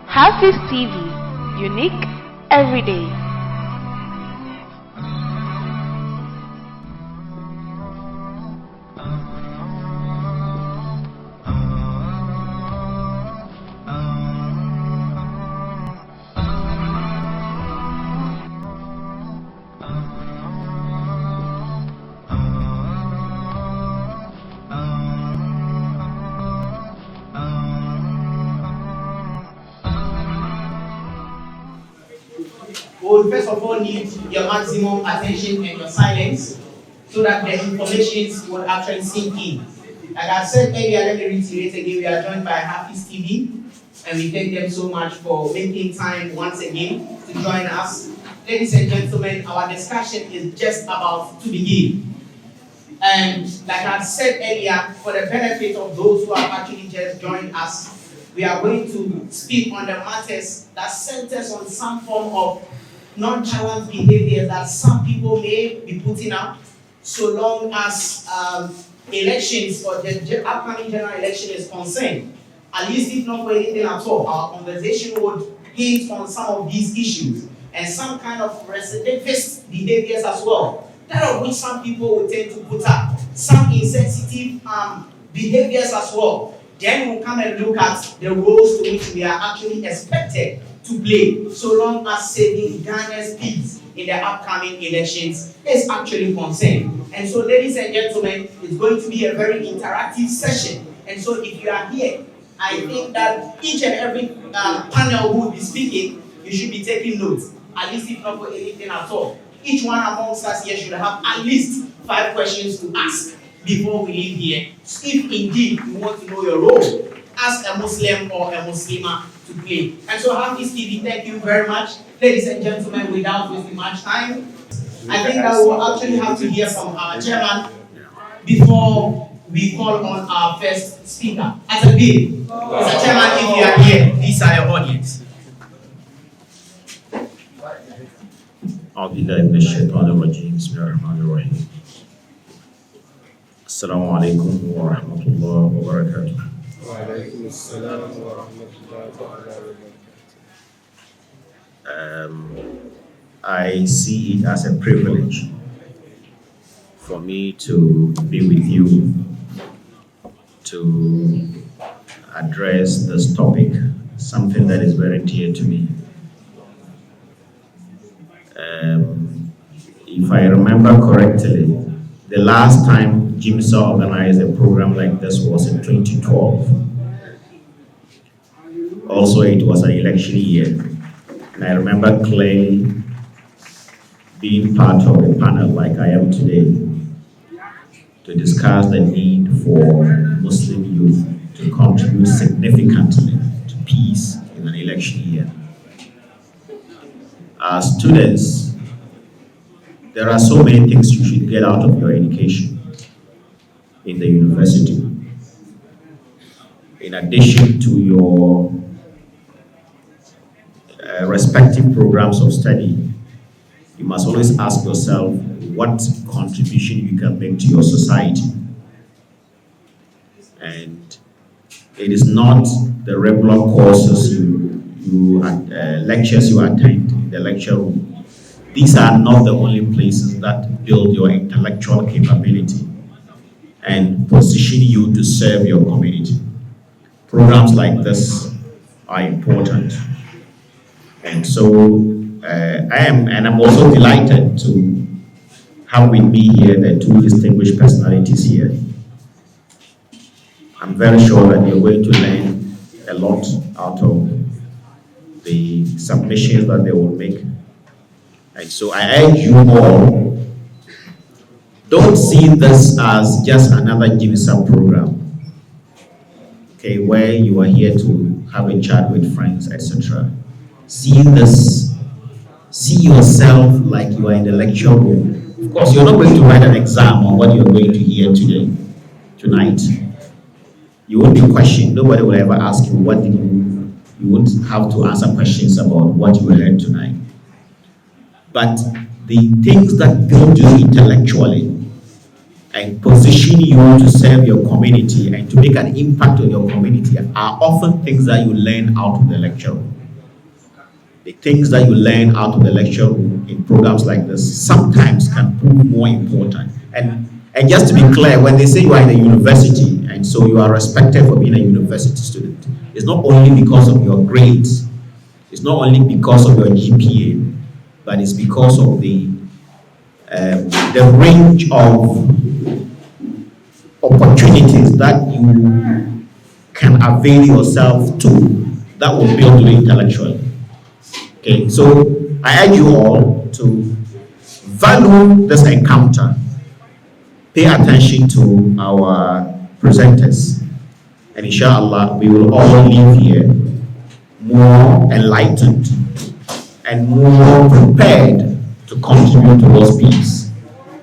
HAFIZ TV, unique every day. We will first of all need your maximum attention and your silence so that the information will actually sink in. Like I said earlier, let me reiterate again, we are joined by HAFIZ TV, and we thank them so much for making time once again to join us. Ladies and gentlemen, our discussion is just about to begin. And like I said earlier, for the benefit of those who have actually just joined us, we are going to speak on the matters that centers on some form of nonchalant behavior that some people may be putting up, so long as elections or the upcoming general election is concerned. At least if not for anything at all, our conversation would hint on some of these issues and some kind of recidivist behaviors as well, that of which some people will tend to put up, some insensitive behaviors as well. Then we'll come and look at the roles to which we are actually expected to play, so long as saving Ghana's peace in the upcoming elections is actually concerned. And so, ladies and gentlemen, it's going to be a very interactive session. And so, if you are here, I think that each and every panel who will be speaking, you should be taking notes, at least if not for anything at all. Each one amongst us here should have at least 5 questions to ask before we leave here, if indeed you want to know your role as a Muslim or a Muslimah to play. And so HAFIZ TV, thank you very much. Ladies and gentlemen, without wasting much time, I think that we will actually have to hear from our chairman before we call on our first speaker. Adib, Mr. Chairman, if you are here, these are your audience. Assalamu alaikum wa rahmatullahi wa barakatuh. Wa alaikum assalam wa rahmatullahi wa barakatuh. I see it as a privilege for me to be with you to address this topic, something that is very dear to me. If I remember correctly, the last time GMSA organized a program like this was in 2012. Also, it was an election year. And I remember clearly being part of a panel like I am today to discuss the need for Muslim youth to contribute significantly to peace in an election year. As students, there are so many things you should get out of your education in the university. In addition to your respective programs of study, you must always ask yourself what contribution you can make to your society. And it is not the regular courses lectures you attend in the lecture room. These are not the only places that build your intellectual capability and position you to serve your community. Programs like this are important. And so I'm also delighted to have with me here the 2 distinguished personalities here. I'm very sure that you're going to learn a lot out of the submissions that they will make. And so I urge you all, don't see this as just another GMSA program, okay, where you are here to have a chat with friends, etc. See yourself like you are in the lecture room. Of course, you're not going to write an exam on what you're going to hear tonight. You won't be questioned. Nobody will ever ask you what did you won't have to answer questions about what you heard tonight. But the things that build you intellectually and position you to serve your community and to make an impact on your community are often things that you learn out of the lecture room. The things that you learn out of the lecture room in programs like this sometimes can prove more important. And just to be clear, when they say you are in a university and so you are respected for being a university student, it's not only because of your grades, it's not only because of your GPA, but it's because of the range of opportunities that you can avail yourself to that will build you intellectually. Okay, so I urge you all to value this encounter, pay attention to our presenters, and inshallah we will all leave here more enlightened and more prepared to contribute towards peace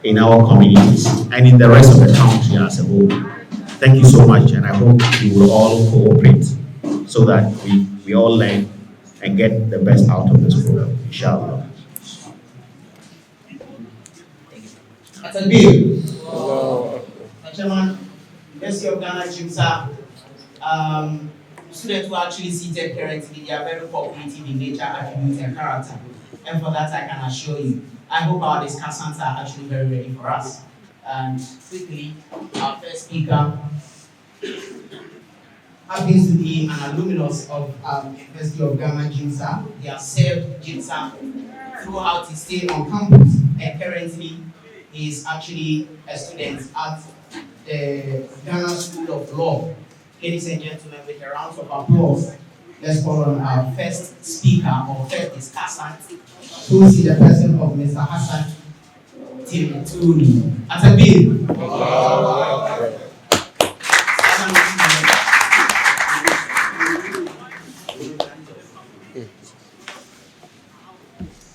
in our communities and in the rest of the country as a whole. Thank you so much, and I hope you will all cooperate so that we all learn and get the best out of this program, inshallah. Adib, Chairman, University of Ghana, GMSA, students who are actually seated currently, they are very cooperative in nature, attributes, and character. And for that, I can assure you, I hope our discussants are actually very ready for us. And quickly, our first speaker happens to be an alumnus of University of Ghana, GMSA. He has served GMSA throughout his stay on campus, and currently he is actually a student at the Ghana School of Law. Ladies and gentlemen, with a round of applause, let's call on our first speaker or first discussant, who is the person of Mr. Hassan Timtooni. Adib.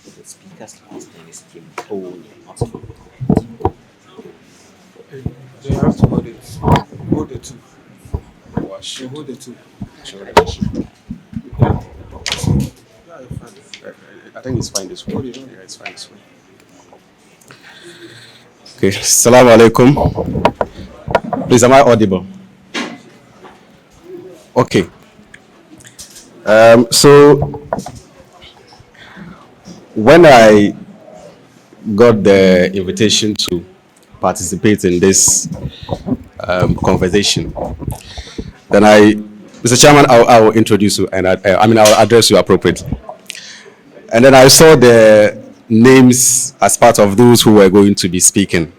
The speaker's last name is Timtooni, not Timtooni. They have to hold it. Hold the two. You hold the two. Yeah, fine. I think it's fine this way. Yeah, it's fine this way. Okay, Assalamu alaikum. Please, am I audible? Okay. So when I got the invitation to participate in this conversation, then Mr. Chairman, I will introduce you and I will address you appropriately. And then I saw the names as part of those who were going to be speaking.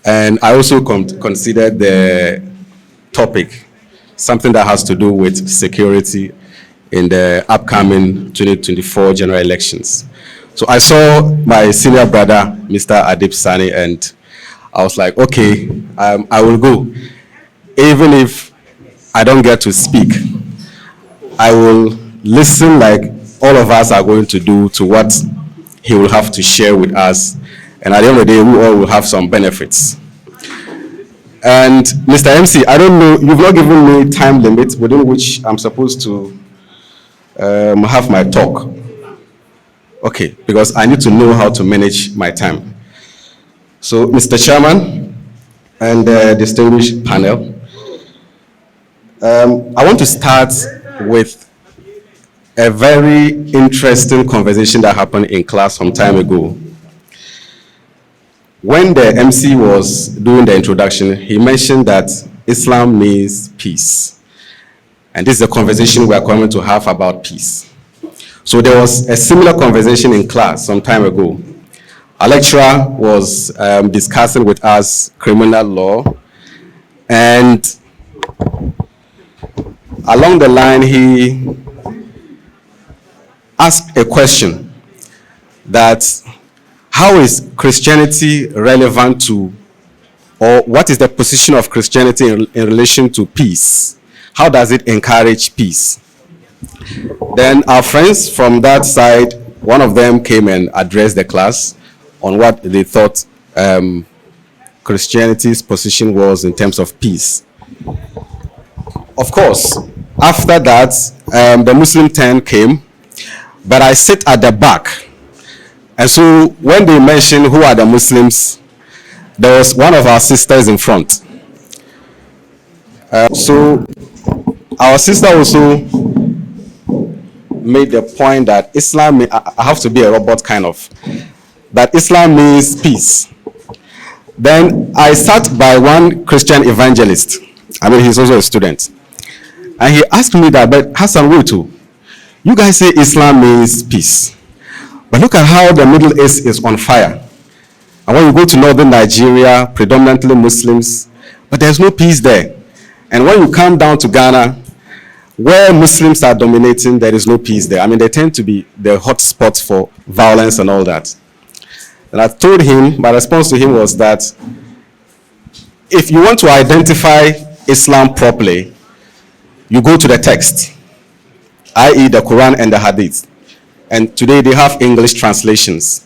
And I also considered the topic something that has to do with security in the upcoming 2024 general elections. So I saw my senior brother, Mr. Adib Sanni, and I was like, okay, I will go. Even if I don't get to speak, I will listen like all of us are going to do to what he will have to share with us. And at the end of the day, we all will have some benefits. And Mr. MC, I don't know, you've not given me time limit within which I'm supposed to have my talk. Okay, because I need to know how to manage my time. So, Mr. Chairman and the distinguished panel, I want to start with a very interesting conversation that happened in class some time ago. When the MC was doing the introduction, he mentioned that Islam means peace. And this is a conversation we are coming to have about peace. So there was a similar conversation in class some time ago. Our lecturer was discussing with us criminal law, and along the line he asked a question that how is Christianity relevant to, or what is the position of Christianity in relation to peace? How does it encourage peace? Then our friends from that side, one of them came and addressed the class on what they thought Christianity's position was in terms of peace. Of course, after that, the Muslim turn came, but I sit at the back. And so when they mentioned who are the Muslims, there was one of our sisters in front. So our sister also made the point that Islam, I have to be a robot kind of, that Islam means peace. Then I sat by one Christian evangelist. I mean, he's also a student. And he asked me that, but Hassan, wait too. You guys say Islam means peace. But look at how the Middle East is on fire. And when you go to northern Nigeria, predominantly Muslims, but there's no peace there. And when you come down to Ghana, where Muslims are dominating, there is no peace there. I mean, they tend to be the hot spots for violence and all that. And I told him, my response to him was that if you want to identify Islam properly, you go to the text, i.e. the Quran and the Hadith. And today they have English translations,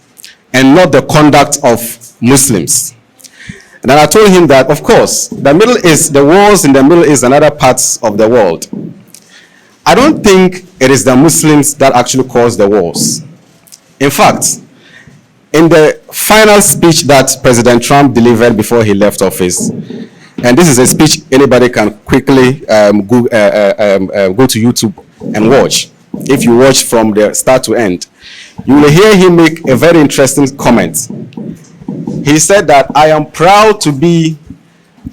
and not the conduct of Muslims. And then I told him that, of course, the Middle East, the wars in the Middle East and other parts of the world, I don't think it is the Muslims that actually cause the wars. In fact, in the final speech that President Trump delivered before he left office, and this is a speech anybody can quickly go to YouTube and watch. If you watch from the start to end, you will hear him make a very interesting comment. He said that I am proud to be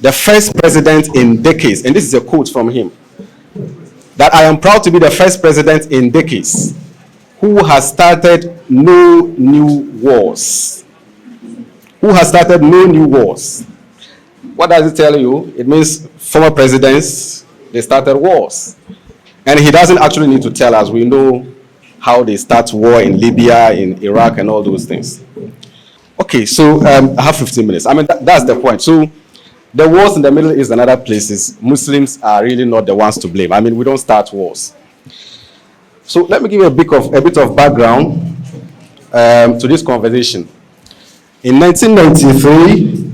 the first president in decades, and this is a quote from him, that I am proud to be the first president in decades who has started no new wars. Who has started no new wars. What does it tell you? It means former presidents, they started wars. And he doesn't actually need to tell us. We know how they start war in Libya, in Iraq, and all those things. Okay, so I have 15 minutes. I mean, that's the point. So the wars in the Middle East and other places, Muslims are really not the ones to blame. I mean, we don't start wars. So let me give you a bit of background to this conversation. In 1993,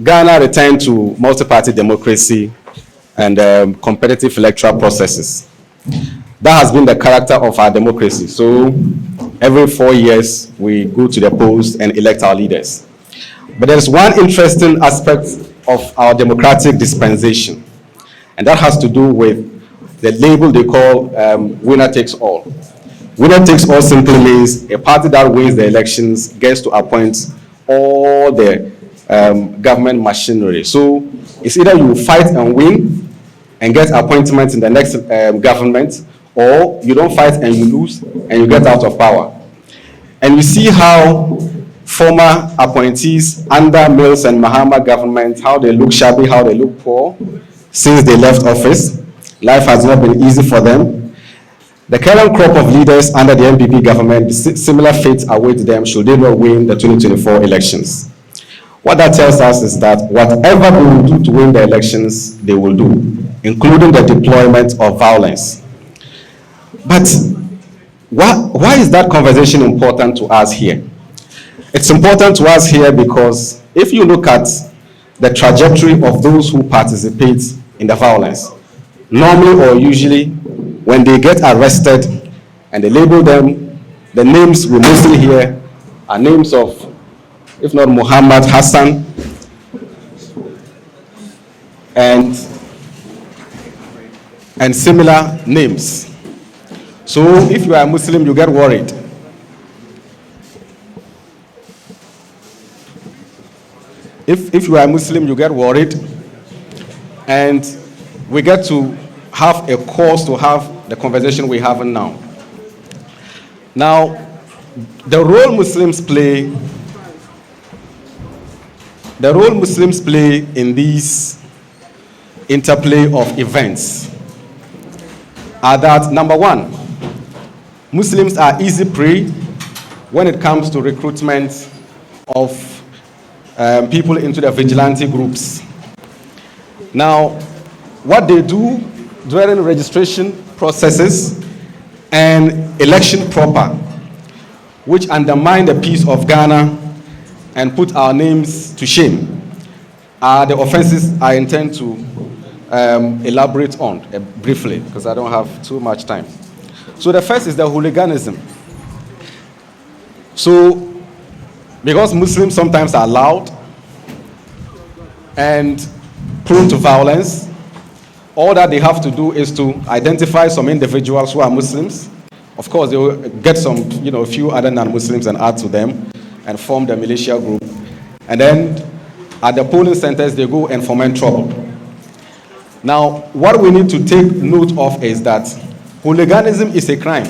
Ghana returned to multi-party democracy and competitive electoral processes. That has been the character of our democracy. So every 4 years, we go to the polls and elect our leaders. But there's one interesting aspect of our democratic dispensation, and that has to do with the label they call winner takes all. Winner takes all simply means a party that wins the elections gets to appoint all the government machinery. So it's either you fight and win and get appointments in the next government, or you don't fight and you lose and you get out of power. And you see how former appointees under Mills and Mahama government, how they look shabby, how they look poor since they left office. Life has not been easy for them. The current crop of leaders under the NPP government, similar fate awaits them should they not win the 2024 elections. What that tells us is that whatever they will do to win the elections, they will do, including the deployment of violence. But why is that conversation important to us here? It's important to us here because if you look at the trajectory of those who participate in the violence, normally or usually, when they get arrested and they label them, the names we mostly hear are names of, if not Muhammad, Hassan, and similar names. So if you are a Muslim, you get worried. If you are a Muslim, you get worried, and we get to have a cause to have the conversation we're having now. Now, the role Muslims play in these interplay of events are that, number one, Muslims are easy prey when it comes to recruitment of people into the vigilante groups. Now, what they do during registration processes and election proper, which undermine the peace of Ghana and put our names to shame, are the offenses I intend to elaborate on briefly, because I don't have too much time. So the first is the hooliganism. So, because Muslims sometimes are loud and prone to violence, all that they have to do is to identify some individuals who are Muslims. Of course, they will get some, a few other non-Muslims and add to them and form the militia group. And then at the polling centers, they go and foment trouble. Now, what we need to take note of is that hooliganism is a crime.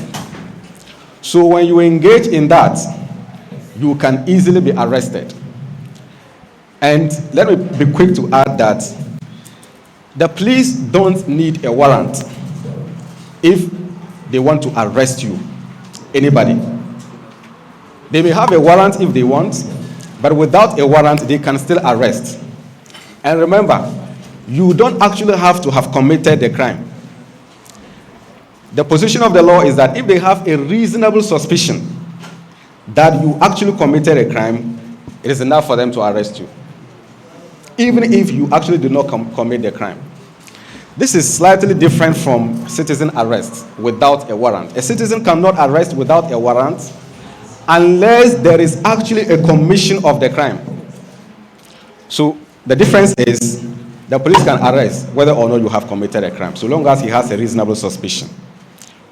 So when you engage in that, you can easily be arrested. And let me be quick to add that the police don't need a warrant if they want to arrest you, anybody. They may have a warrant if they want, but without a warrant, they can still arrest. And remember, you don't actually have to have committed the crime. The position of the law is that if they have a reasonable suspicion that you actually committed a crime, it is enough for them to arrest you, even if you actually do not commit the crime. This is slightly different from citizen arrest without a warrant. A citizen cannot arrest without a warrant unless there is actually a commission of the crime. So the difference is the police can arrest whether or not you have committed a crime, so long as he has a reasonable suspicion.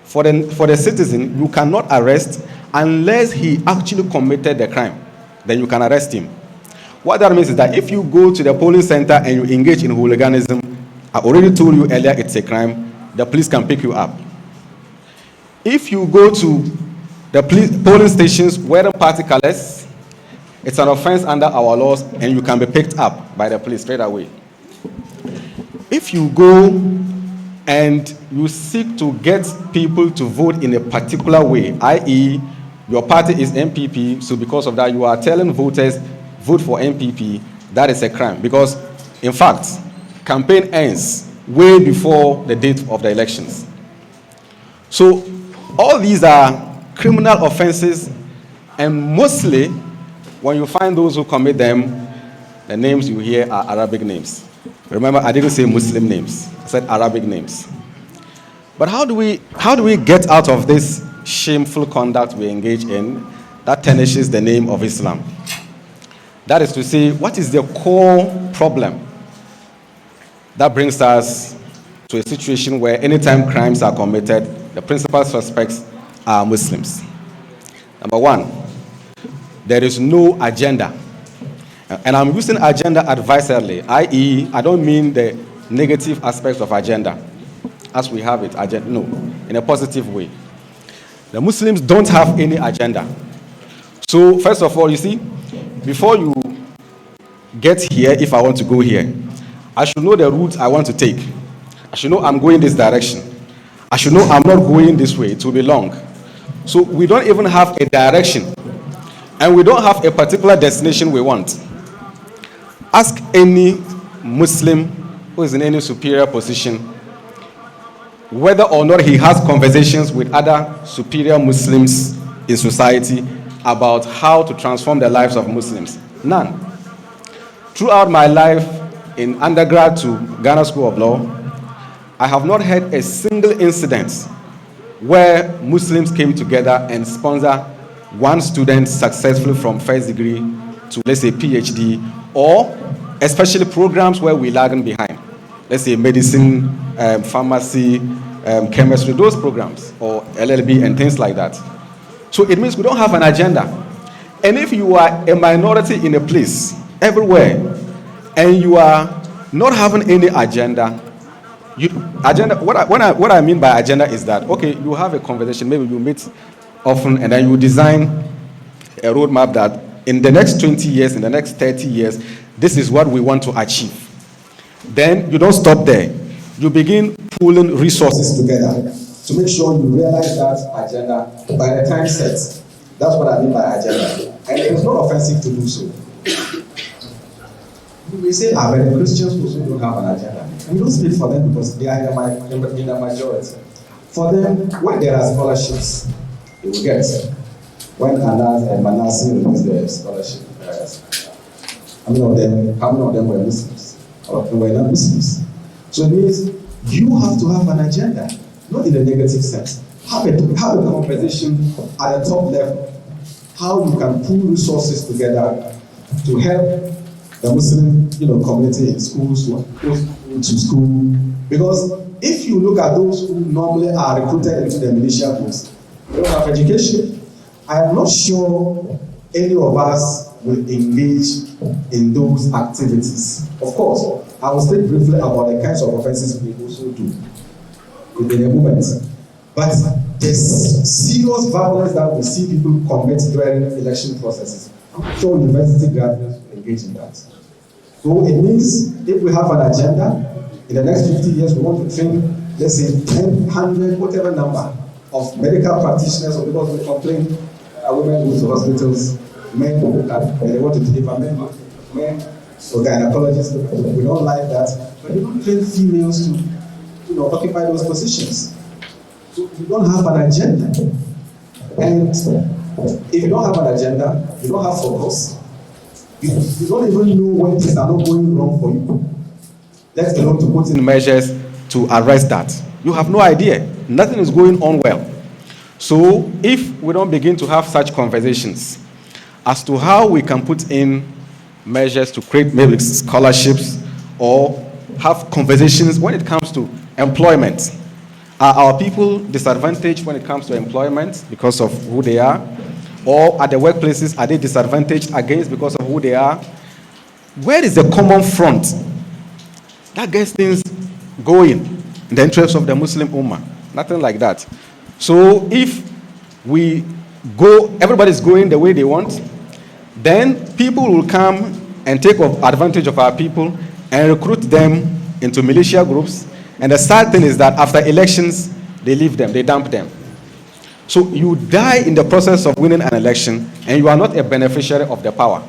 For the citizen, you cannot arrest unless he actually committed the crime. Then you can arrest him. What that means is that if you go to the polling center and you engage in hooliganism, I already told you earlier it's a crime, the police can pick you up. If you go to the polling stations wearing party colors, it's an offense under our laws and you can be picked up by the police straight away. If you go and you seek to get people to vote in a particular way, i.e., your party is MPP, so because of that you are telling voters, vote for MPP, that is a crime. Because, in fact, campaign ends way before the date of the elections. So, all these are criminal offenses, and mostly, when you find those who commit them, the names you hear are Arabic names. Remember, I didn't say Muslim names. I said Arabic names. But how do we get out of this shameful conduct we engage in that tarnishes the name of Islam? That is to say, what is the core problem that brings us to a situation where anytime crimes are committed, the principal suspects are Muslims? Number one, there is no agenda. And I'm using agenda advisedly, i.e., I don't mean the negative aspects of agenda, as we have it, no, in a positive way. The Muslims don't have any agenda. So, first of all, you see, before you get here, if I want to go here, I should know the route I want to take. I should know I'm going this direction. I should know I'm not going this way, it will be long. So, we don't even have a direction, and we don't have a particular destination we want. Ask any Muslim who is in any superior position whether or not he has conversations with other superior Muslims in society about how to transform the lives of Muslims. None. Throughout my life, in undergrad to Ghana School of Law, I have not heard a single incident where Muslims came together and sponsored one student successfully from first degree to, let's say, PhD, or especially programs where we lagging behind. Let's say medicine, pharmacy, chemistry, those programs, or LLB and things like that. So it means we don't have an agenda. And if you are a minority in a place, everywhere, and you are not having any agenda, what I mean by agenda is that, okay, you have a conversation, maybe you meet often, and then you design a roadmap that in the next 20 years, in the next 30 years, this is what we want to achieve. Then you don't stop there. You begin pooling resources together to make sure you realize that agenda by the time set. That's what I mean by agenda. And it is not offensive to do so. We say, but the Christians also don't have an agenda. We don't speak for them because they are in the majority. For them, when there are scholarships, they will get. When Anas and Manasseh released the scholarship, how many of them were Muslims? Or were not Muslims? So it means you have to have an agenda, not in a negative sense. Have a conversation at the top level. how you can pool resources together to help the Muslim, community in schools to go to school. Because if you look at those who normally are recruited into the militia groups, they don't have education. I am not sure any of us will engage in those activities. Of course, I will speak briefly about the kinds of offenses we also do within the movement. But there's serious violence that we see people commit during election processes. I'm sure university graduates will engage in that. So it means if we have an agenda, in the next 50 years we want to train, let's say 10, 100, whatever number of medical practitioners, or people who complain, women go to hospitals, men they want to deliver men, so gynecologists, we don't like that. But you don't train females to occupy those positions. So you don't have an agenda. And if you don't have an agenda, you don't have focus, you don't even know when things are not going wrong for you. Let alone to put in measures to arrest that. You have no idea. Nothing is going on well. So if we don't begin to have such conversations as to how we can put in measures to create maybe scholarships or have conversations when it comes to employment. Are our people disadvantaged when it comes to employment because of who they are? Or at the workplaces, are they disadvantaged against because of who they are? Where is the common front that gets things going in the interest of the Muslim Ummah? Nothing like that. So if we go, everybody's going the way they want, then people will come and take advantage of our people and recruit them into militia groups. And the sad thing is that after elections, they leave them, they dump them. So you die in the process of winning an election, and you are not a beneficiary of the power.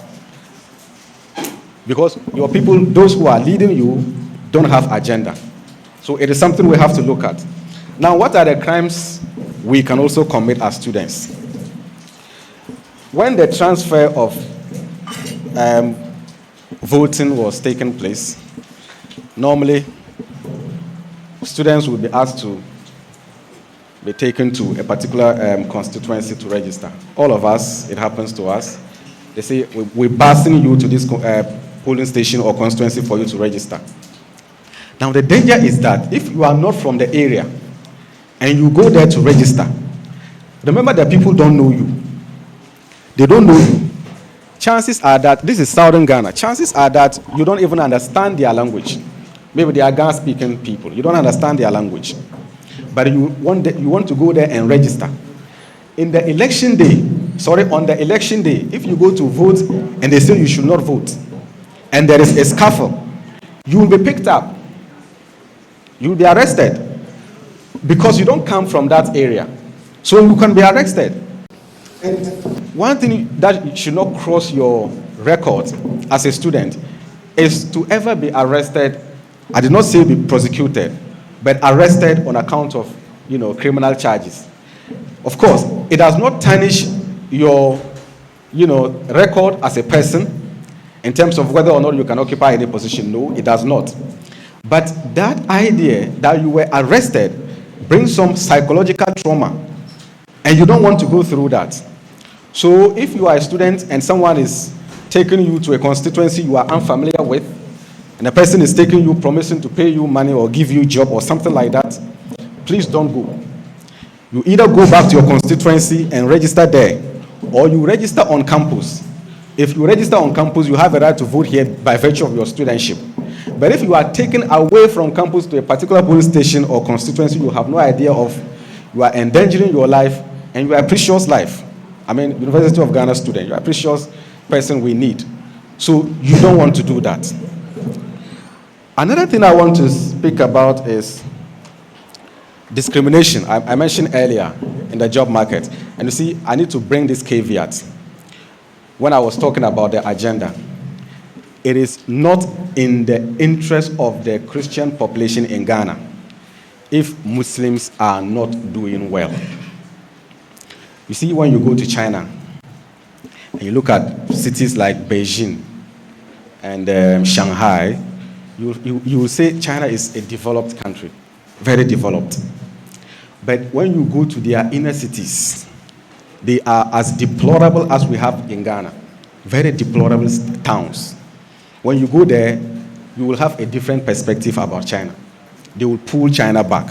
Because your people, those who are leading you, don't have agenda. So it is something we have to look at. Now, what are the crimes we can also commit as students? When the transfer of voting was taking place, normally students would be asked to be taken to a particular constituency to register. All of us, it happens to us. They say, we're busing you to this polling station or constituency for you to register. Now, the danger is that if you are not from the area and you go there to register, remember that people don't know you. They don't know you. Chances are that, this is Southern Ghana, chances are that you don't even understand their language. Maybe they are Ghana-speaking people. You don't understand their language. But you want to go there and register. On the election day, if you go to vote and they say you should not vote, and there is a scuffle, you will be picked up. You will be arrested because you don't come from that area. So you can be arrested. And one thing that should not cross your record as a student is to ever be arrested. I did not say be prosecuted, but arrested on account of, criminal charges. Of course, it does not tarnish your, record as a person in terms of whether or not you can occupy any position. No, it does not. But that idea that you were arrested brings some psychological trauma, and you don't want to go through that. So if you are a student and someone is taking you to a constituency you are unfamiliar with, and a person is taking you, promising to pay you money or give you a job or something like that, please don't go. You either go back to your constituency and register there, or you register on campus. If you register on campus, you have a right to vote here by virtue of your studentship. But if you are taken away from campus to a particular police station or constituency, you have no idea of, you are endangering your life and you are a precious life. University of Ghana student, you are a precious person we need. So you don't want to do that. Another thing I want to speak about is discrimination. I mentioned earlier in the job market. And you see, I need to bring this caveat. When I was talking about the agenda, it is not in the interest of the Christian population in Ghana if Muslims are not doing well. You see, when you go to China and you look at cities like Beijing and Shanghai, you will say China is a developed country, very developed. But when you go to their inner cities, they are as deplorable as we have in Ghana. Very deplorable towns. When you go there, you will have a different perspective about China. They will pull China back.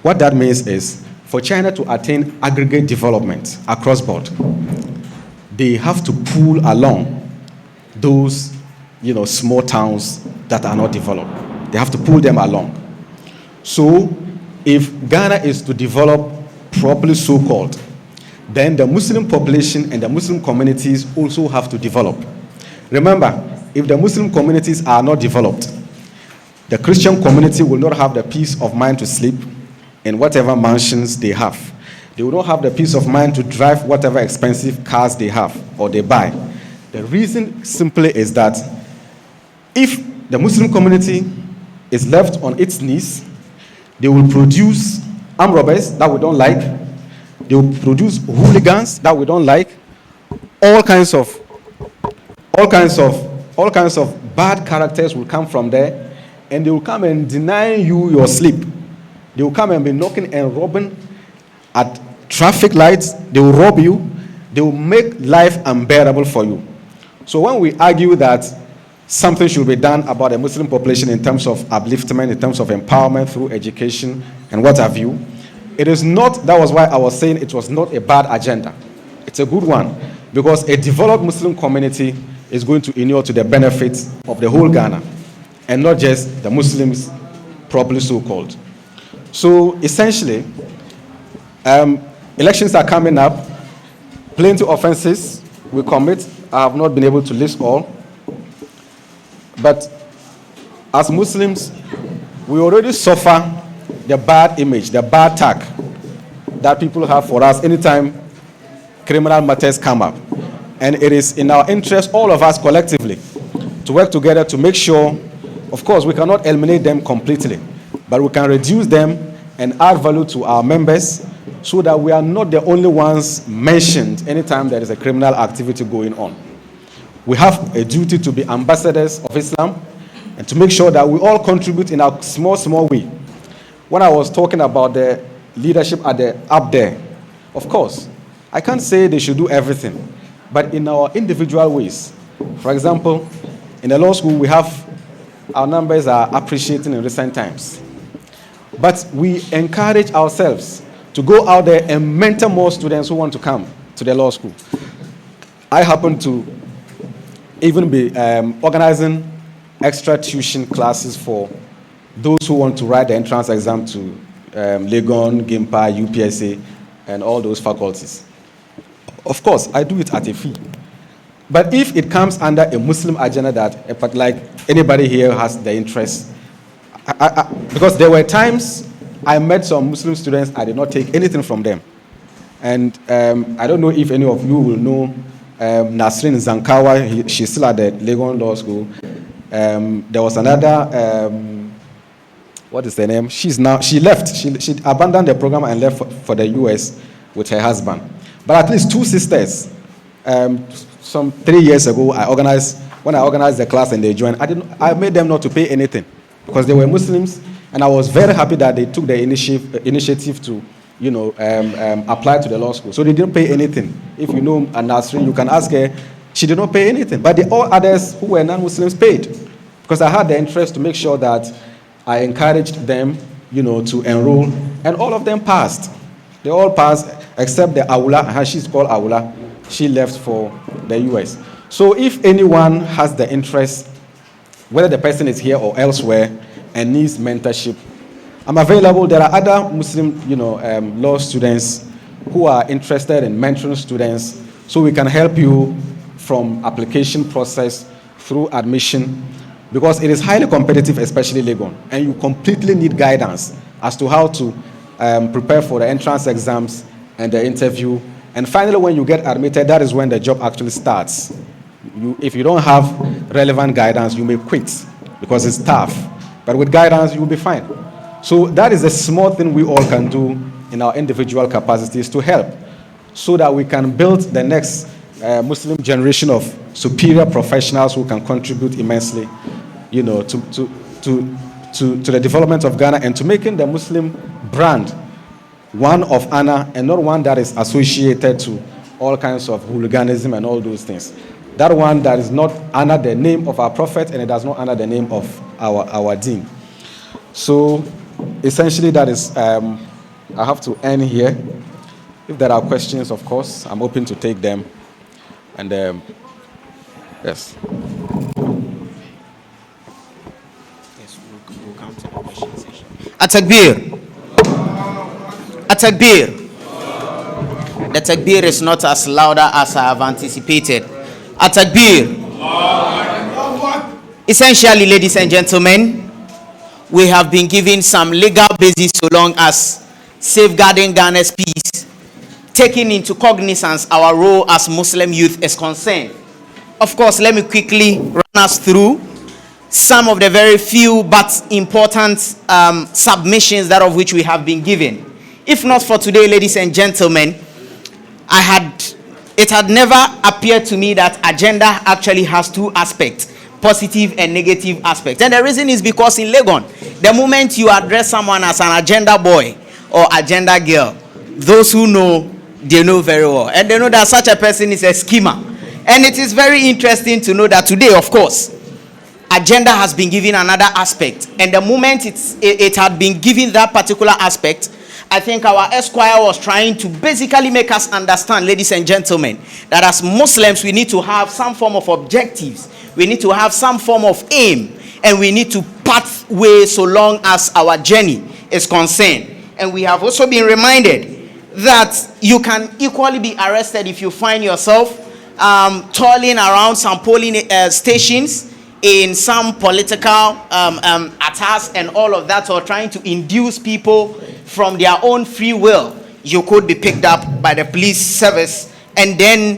What that means is, for China to attain aggregate development across board, they have to pull along those, small towns that are not developed. They have to pull them along. So, if Ghana is to develop properly, so-called, then the Muslim population and the Muslim communities also have to develop. Remember, if the Muslim communities are not developed, the Christian community will not have the peace of mind to sleep in whatever mansions they have. They will not have the peace of mind to drive whatever expensive cars they have or they buy. The reason simply is that if the Muslim community is left on its knees, they will produce armed robbers that we don't like. They will produce hooligans that we don't like. All kinds of bad characters will come from there, and they will come and deny you your sleep. They will come and be knocking and robbing at traffic lights. They will rob you. They will make life unbearable for you. So when we argue that something should be done about the Muslim population in terms of upliftment, in terms of empowerment through education and what have you, it is not, that was why I was saying it was not a bad agenda. It's a good one, because a developed Muslim community is going to inure to the benefits of the whole Ghana, and not just the Muslims properly so-called. So essentially, elections are coming up, plenty of offenses we commit. I have not been able to list all. But as Muslims, we already suffer the bad image, the bad tag that people have for us anytime criminal matters come up. And it is in our interest, all of us collectively, to work together to make sure, of course, we cannot eliminate them completely, but we can reduce them and add value to our members so that we are not the only ones mentioned anytime there is a criminal activity going on. We have a duty to be ambassadors of Islam and to make sure that we all contribute in a small way. When I was talking about the leadership up there, of course, I can't say they should do everything, but in our individual ways. For example, in the law school, we have, our numbers are appreciating in recent times. But we encourage ourselves to go out there and mentor more students who want to come to the law school. I happen to even be organizing extra tuition classes for those who want to write the entrance exam to Legon, GIMPA, UPSA, and all those faculties. Of course, I do it at a fee. But if it comes under a Muslim agenda that, like anybody here has the interest, because there were times I met some Muslim students, I did not take anything from them. And I don't know if any of you will know Nasrin Zankawa, she's still at the Legon Law School. There was another, what is her name? She left, she abandoned the program and left for the US with her husband. But at least two sisters, some 3 years ago, when I organized the class and they joined, I made them not to pay anything because they were Muslims, and I was very happy that they took the initiative to, apply to the law school. So they didn't pay anything. If you know Nasrin, you can ask her. She did not pay anything, but all others who were non-Muslims paid, because I had the interest to make sure that I encouraged them, to enroll, and all of them passed. They all passed except the Aula. She's called Aula. She left for the US. So if anyone has the interest, whether the person is here or elsewhere, and needs mentorship, I'm available. There are other Muslim, law students who are interested in mentoring students, so we can help you from application process through admission, because it is highly competitive, especially Legon, and you completely need guidance as to how to prepare for the entrance exams and the interview. And finally, when you get admitted, that is when the job actually starts. If you don't have relevant guidance, you may quit because it's tough. But with guidance, you will be fine. So that is a small thing we all can do in our individual capacities to help, so that we can build the next Muslim generation of superior professionals who can contribute immensely, to the development of Ghana and to making the Muslim brand one of honor and not one that is associated to all kinds of hooliganism and all those things. That one that is not under the name of our prophet and it does not under the name of our deen. So essentially that is, I have to end here. If there are questions, of course, I'm open to take them. And yes. Yes, we'll come to the question session. At-takbir. At-takbir. The takbir is not as louder as I have anticipated. At-takbir. Essentially, ladies and gentlemen, we have been given some legal basis so long as safeguarding Ghana's peace, taking into cognizance our role as Muslim youth is concerned. Of course, let me quickly run us through some of the very few but important submissions that of which we have been given. If not for today, ladies and gentlemen, it had never appeared to me that agenda actually has two aspects, positive and negative aspects. And the reason is because in Legon, the moment you address someone as an agenda boy or agenda girl, those who know, they know very well. And they know that such a person is a schemer. And it is very interesting to know that today, of course, agenda has been given another aspect. And the moment it had been given that particular aspect, I think our Esquire was trying to basically make us understand, ladies and gentlemen, that as Muslims, we need to have some form of objectives. We need to have some form of aim. And we need to pathway so long as our journey is concerned. And we have also been reminded that you can equally be arrested if you find yourself toiling around some polling stations in some political attacks and all of that, or trying to induce people from their own free will. You could be picked up by the police service, and then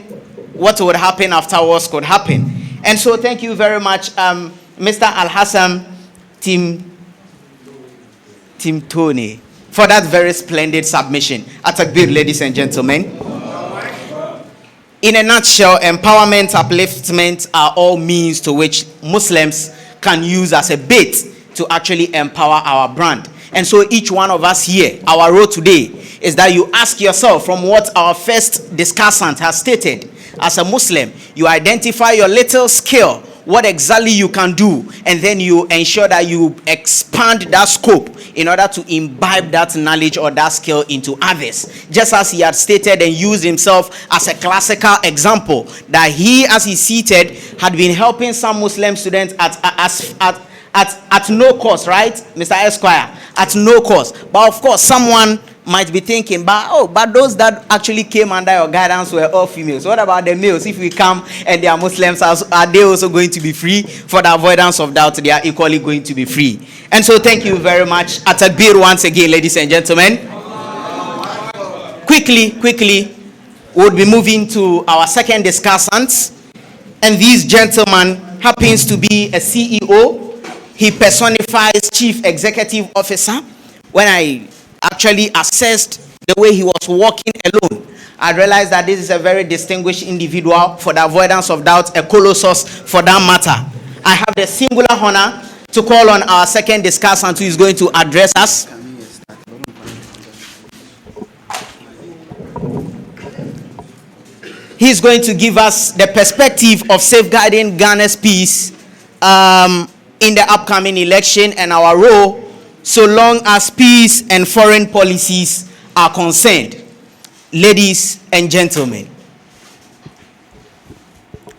what would happen afterwards could happen. And so thank you very much, Mr. Al-Hassan Timtooni, for that very splendid submission. At-takbir, ladies and gentlemen. In a nutshell, empowerment, upliftment are all means to which Muslims can use as a bait to actually empower our brand. And so each one of us here, our role today is that you ask yourself, from what our first discussant has stated, as a Muslim, you identify your little skill, what exactly you can do, and then you ensure that you expand that scope in order to imbibe that knowledge or that skill into others. Just as he had stated and used himself as a classical example, that he, as he seated, had been helping some Muslim students at no cost, right, Mr. Esquire? At no cost. But of course, someone might be thinking, but those that actually came under your guidance were all females. What about the males? If we come and they are Muslims, are they also going to be free? For the avoidance of doubt, they are equally going to be free. And so thank you very much. At-takbir once again, ladies and gentlemen. Quickly, we'll be moving to our second discussant. And this gentleman happens to be a CEO. He personifies Chief Executive Officer. When I actually assessed the way he was walking alone, I realized that this is a very distinguished individual. For the avoidance of doubt, a colossus for that matter. I have the singular honor to call on our second discussant who is going to address us. He is going to give us the perspective of safeguarding Ghana's peace in the upcoming election and our role so long as peace and foreign policies are concerned. Ladies and gentlemen,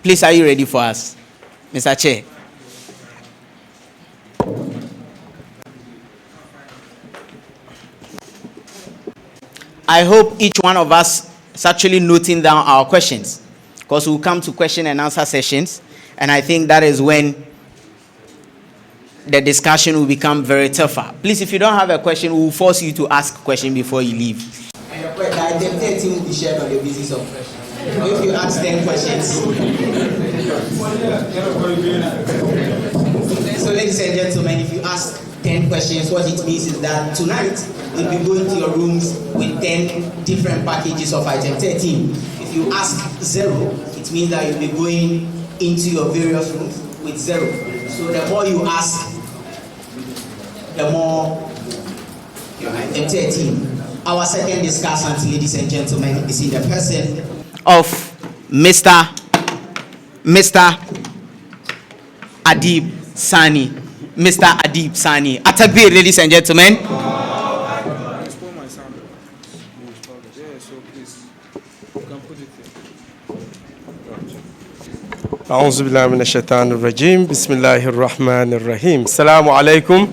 please, are you ready for us, Mr. Chair? I hope each one of us is actually noting down our questions, because we'll come to question and answer sessions, and I think that is when the discussion will become very tougher. Please, if you don't have a question, we will force you to ask a question before you leave. And the item 13 will be shared on the basis of questions. If you ask 10 questions. So, ladies and gentlemen, if you ask 10 questions, what it means is that tonight you'll be going to your rooms with 10 different packages of item 13. If you ask 0, it means that you'll be going into your various rooms with 0. So the more you ask, the more your item 13. Our second discussant, ladies and gentlemen, is in the person of Mr. Adib Sanni. Mr. Adib Sanni. Atakbir, ladies and gentlemen. أعوذ بالله من الشيطان الرجيم بسم الله الرحمن الرحيم السلام عليكم.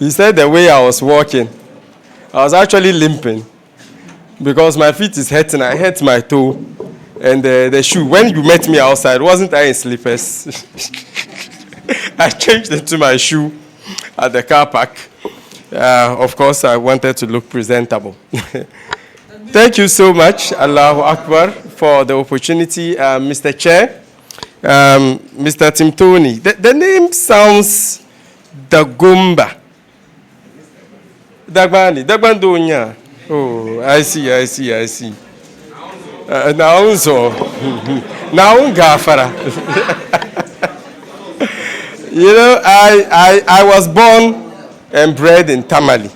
He said the way I was walking, I was actually limping because my feet is hurting. I hurt my toe and the shoe. When you met me outside, wasn't I in slippers? I changed into my shoe at the car park. Of course, I wanted to look presentable. Thank you so much, Allahu Akbar, for the opportunity, Mr. Chair, Mr. Timtooni. The name sounds Dagumba. Dagbandonya. Oh, I see. Naunzo. Naungafara. You know, I was born and bred in Tamale.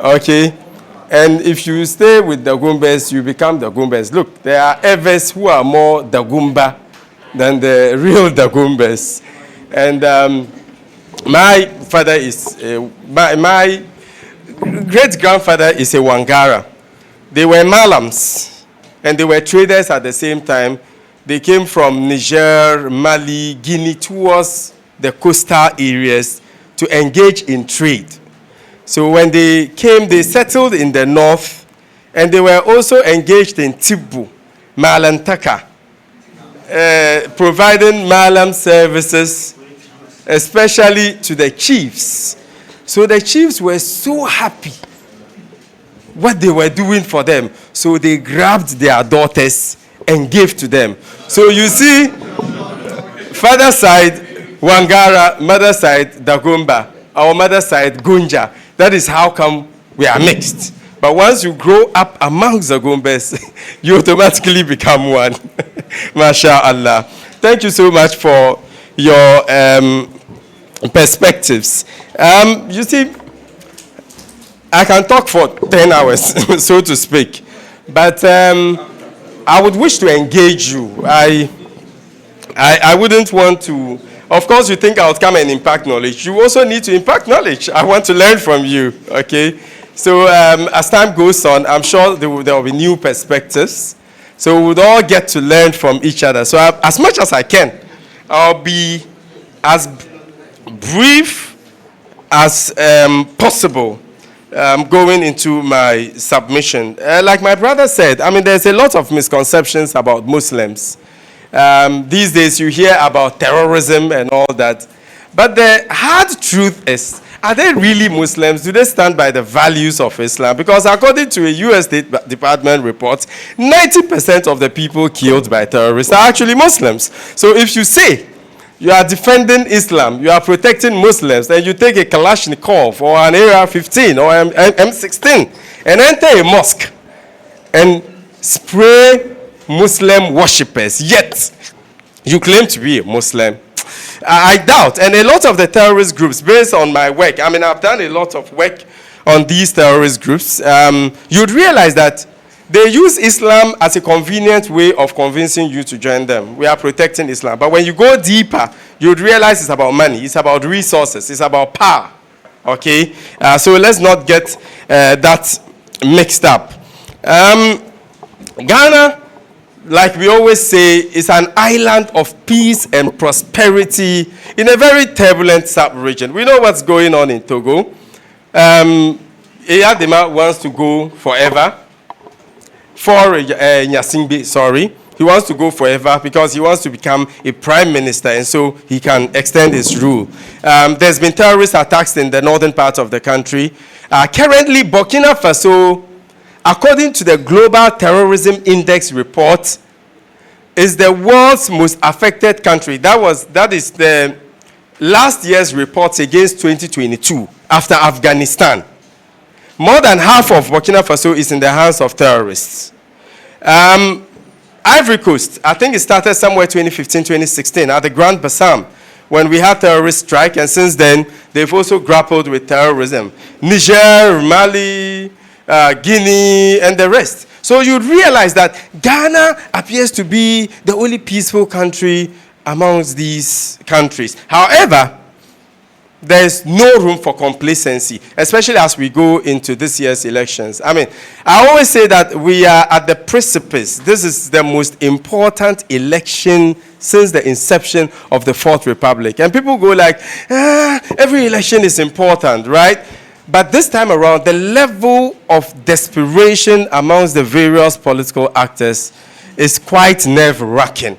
Okay? And if you stay with the Gumbas, you become the Gumbas. Look, there are Evers who are more Dagumba than the real Dagumbas. And my father is, my great-grandfather is a Wangara. They were Malams, and they were traders at the same time. They came from Niger, Mali, Guinea towards the coastal areas to engage in trade. So when they came, they settled in the north, and they were also engaged in Tibu, Malantaka, providing Malam services, especially to the chiefs. So the chiefs were so happy what they were doing for them. So they grabbed their daughters and gave to them. So you see, father side, Wangara, mother side, Dagumba, our mother side, Gunja. That is how come we are mixed. But once you grow up amongst the Gumbas, you automatically become one. MashaAllah. Thank you so much for your perspectives. You see, I can talk for 10 hours, so to speak. But I would wish to engage you. I wouldn't want to. Of course, you think I would come and impact knowledge. You also need to impact knowledge. I want to learn from you, okay? So as time goes on, I'm sure there will be new perspectives. So we would all get to learn from each other. So as much as I can, I'll be as brief as possible going into my submission. Like my brother said, I mean, there's a lot of misconceptions about Muslims. These days you hear about terrorism and all that. But the hard truth is, are they really Muslims? Do they stand by the values of Islam? Because according to a US State Department report, 90% of the people killed by terrorists are actually Muslims. So if you say you are defending Islam, you are protecting Muslims, and you take a Kalashnikov or an AR-15 or M16 and enter a mosque and spray Muslim worshippers, yet you claim to be a Muslim, I doubt. And a lot of the terrorist groups, based on my work, I mean, I've done a lot of work on these terrorist groups, you'd realize that they use Islam as a convenient way of convincing you to join them. We are protecting Islam. But when you go deeper, you'd realize it's about money, it's about resources, it's about power. Okay? So let's not get that mixed up. Ghana, like we always say, is an island of peace and prosperity in a very turbulent sub-region. We know what's going on in Togo. Eyadema wants to go forever. Nyasimbe, sorry. He wants to go forever because he wants to become a prime minister, and so he can extend his rule. There's been terrorist attacks in the northern part of the country. Currently, Burkina Faso, according to the Global Terrorism Index report, is the world's most affected country. That is the last year's reports against 2022 after Afghanistan. More than half of Burkina Faso is in the hands of terrorists. Ivory Coast, I think it started somewhere 2015, 2016 at the Grand Bassam when we had terrorist strike, and since then they've also grappled with terrorism. Niger, Mali, Guinea, and the rest. So you realize that Ghana appears to be the only peaceful country amongst these countries. However, there is no room for complacency, especially as we go into this year's elections. I mean, I always say that we are at the precipice. This is the most important election since the inception of the Fourth Republic. And people go like, every election is important, right? But this time around, the level of desperation amongst the various political actors is quite nerve-wracking.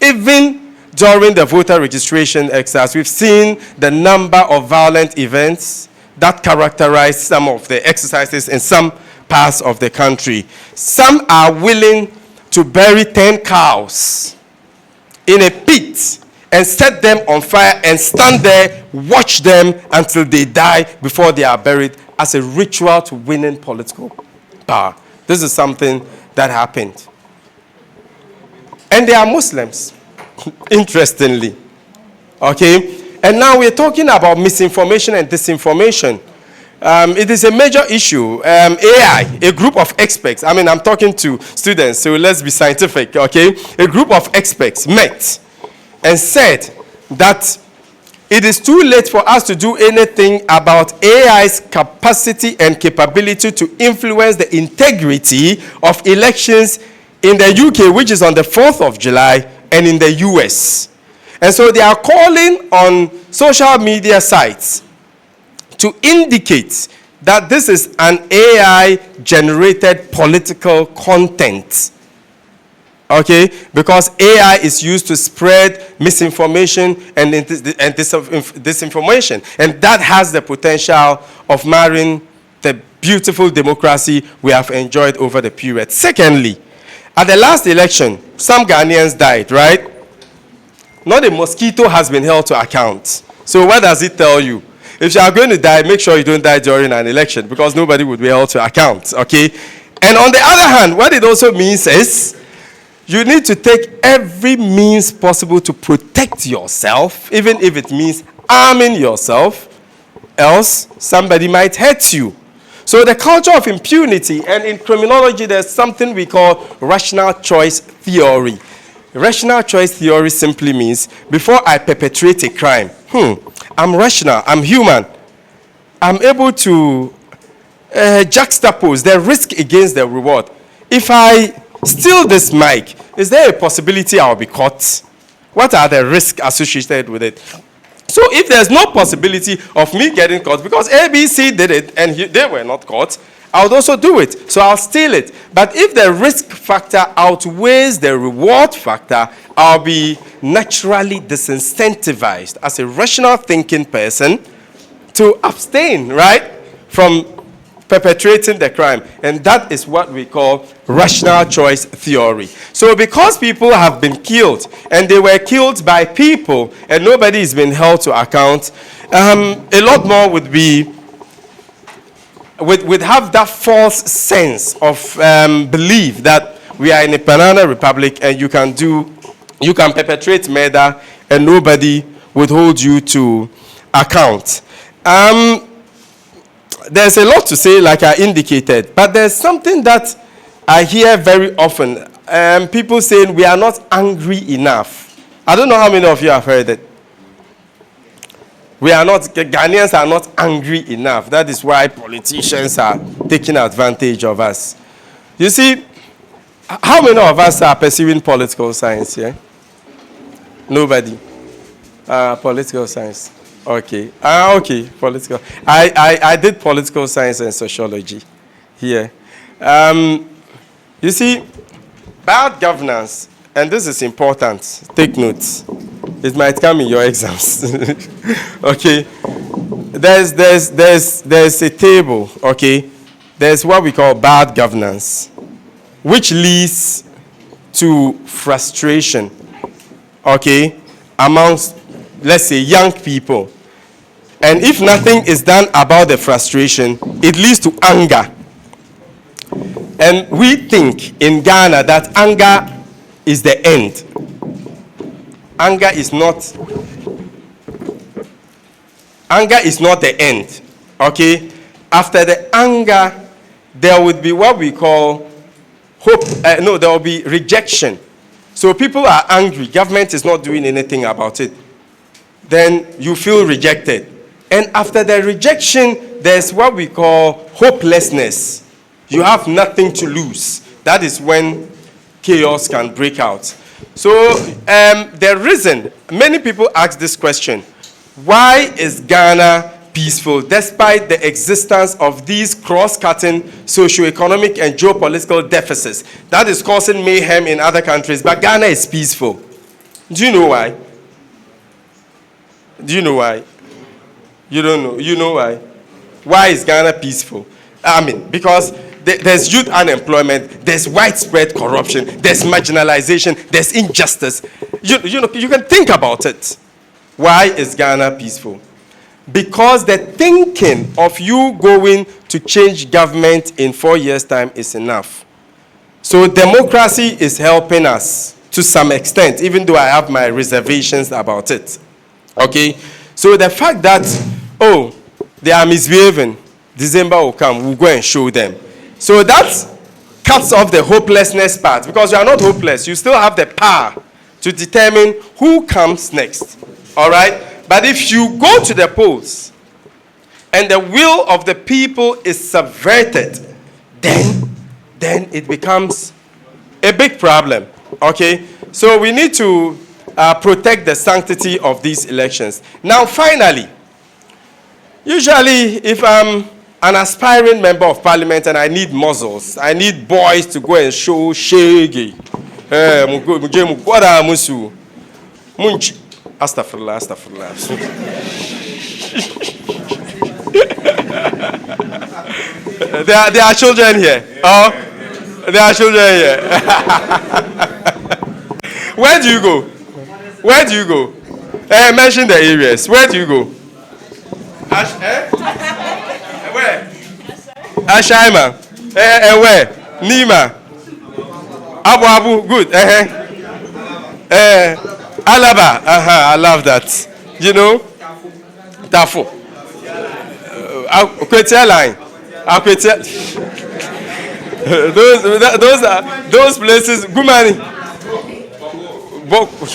Even during the voter registration exercise, we've seen the number of violent events that characterize some of the exercises in some parts of the country. Some are willing to bury 10 cows in a pit and set them on fire and stand there, watch them until they die before they are buried as a ritual to winning political power. This is something that happened. And they are Muslims. Interestingly. Okay? And now we're talking about misinformation and disinformation. It is a major issue. AI, a group of experts, I mean, I'm talking to students, so let's be scientific, okay? A group of experts met and said that it is too late for us to do anything about AI's capacity and capability to influence the integrity of elections in the UK, which is on the 4th of July, and in the US. And so they are calling on social media sites to indicate that this is an AI-generated political content. Okay? Because AI is used to spread misinformation and disinformation. And that has the potential of marring the beautiful democracy we have enjoyed over the period. Secondly, at the last election, some Ghanaians died, right? Not a mosquito has been held to account. So what does it tell you? If you are going to die, make sure you don't die during an election because nobody would be held to account, okay? And on the other hand, what it also means is you need to take every means possible to protect yourself, even if it means arming yourself, else somebody might hurt you. So the culture of impunity, and in criminology there's something we call rational choice theory. Rational choice theory simply means before I perpetrate a crime, I'm rational, I'm human. I'm able to juxtapose the risk against the reward. If I steal this mic, is there a possibility I'll be caught? What are the risks associated with it? So if there's no possibility of me getting caught, because ABC did it and they were not caught, I would also do it. So I'll steal it. But if the risk factor outweighs the reward factor, I'll be naturally disincentivized as a rational thinking person to abstain, right, from perpetrating the crime. And that is what we call rational choice theory. So because people have been killed, and they were killed by people, and nobody has been held to account, a lot more would be, would have that false sense of belief that we are in a banana republic and you can perpetrate murder and nobody would hold you to account. There's a lot to say, like I indicated, but there's something that I hear very often. People saying we are not angry enough. I don't know how many of you have heard it. Ghanaians are not angry enough. That is why politicians are taking advantage of us. You see, how many of us are pursuing political science here? Nobody. Political science. Okay. Okay, political. I did political science and sociology here. You see, bad governance, and this is important, take notes. It might come in your exams. Okay. There's a table, okay? There's what we call bad governance, which leads to frustration, okay, amongst, let's say, young people. And if nothing is done about the frustration, it leads to anger. And we think in Ghana that anger is the end. Anger is not the end, okay? After the anger there would be what we call hope. No, there will be rejection. So people are angry. Government is not doing anything about it. Then you feel rejected. And after the rejection, there's what we call hopelessness. You have nothing to lose. That is when chaos can break out. So the reason, many people ask this question, why is Ghana peaceful despite the existence of these cross-cutting socio-economic and geopolitical deficits that is causing mayhem in other countries, but Ghana is peaceful? Do you know why? Do you know why? You don't know. You know why? Why is Ghana peaceful? I mean, because there's youth unemployment, there's widespread corruption, there's marginalization, there's injustice. You know, you can think about it. Why is Ghana peaceful? Because the thinking of you going to change government in 4 years' time is enough. So democracy is helping us to some extent, even though I have my reservations about it. Okay? So the fact that, oh, they are misbehaving, December will come, we'll go and show them. So that cuts off the hopelessness part, because you are not hopeless. You still have the power to determine who comes next. All right? But if you go to the polls and the will of the people is subverted, then it becomes a big problem. Okay? So we need to protect the sanctity of these elections. Now, finally, usually if I'm an aspiring member of parliament and I need muzzles, I need boys to go and show shaggy. Astaghfirullah, astaghfirullah. There are children here. Oh, there are children here. Where do you go? Where do you go? Mention the areas. Where do you go? Where? Ashaima. Where? Nima. Abu. Good. Alaba. I love that. You know? Tafu. Akwetia line. Akwetia. Those places. Gumani. Boku.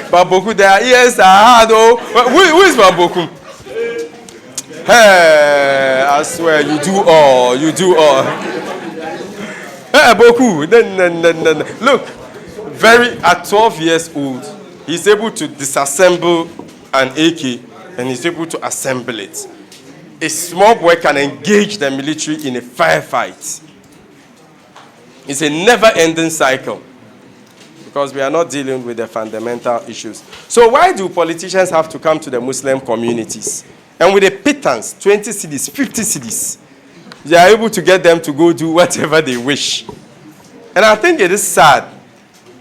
Bamboku, their ears are hard. Oh, who is Bamboku? Hey, I swear, you do all. You do all. Hey, Boku. Look, at 12 years old, he's able to disassemble an AK and he's able to assemble it. A small boy can engage the military in a firefight. It's a never-ending cycle, because we are not dealing with the fundamental issues. So why do politicians have to come to the Muslim communities? And with a pittance, 20 cedis, 50 cedis, they are able to get them to go do whatever they wish. And I think it is sad.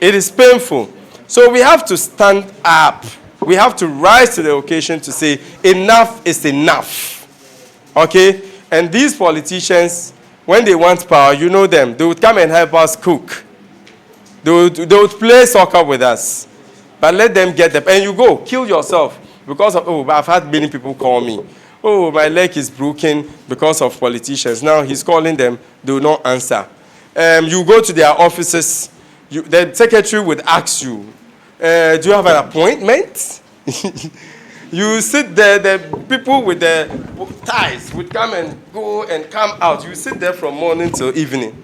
It is painful. So we have to stand up. We have to rise to the occasion to say, enough is enough. Okay? And these politicians, when they want power, you know them. They would come and help us cook. They would play soccer with us. But let them get them. And you go, kill yourself. Because of, I've had many people call me. Oh, my leg is broken because of politicians. Now he's calling them. They will not answer. You go to their offices. The secretary would ask you, do you have an appointment? You sit there, the people with the ties would come and go and come out. You sit there from morning till evening.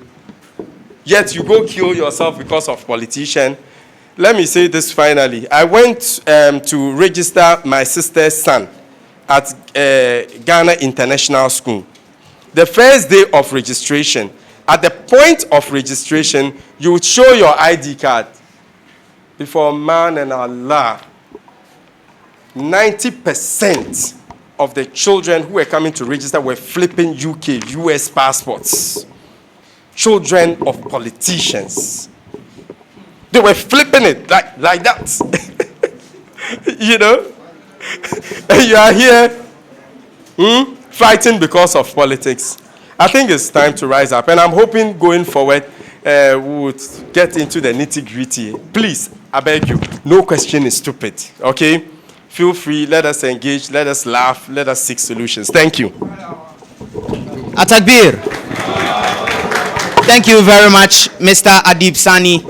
Yet you go kill yourself because of politician. Let me say this finally. I went to register my sister's son at Ghana International School. The first day of registration, at the point of registration, you would show your ID card. Before man and Allah, 90% of the children who were coming to register were flipping UK, US passports. Children of politicians. They were flipping it like that. You know? And you are here fighting because of politics. I think it's time to rise up. And I'm hoping going forward, we would get into the nitty-gritty. Please, I beg you, no question is stupid. Okay? feel free, let us engage, let us laugh, let us seek solutions. Thank you. Atakbir. Thank you very much, Mr. Adib Sanni.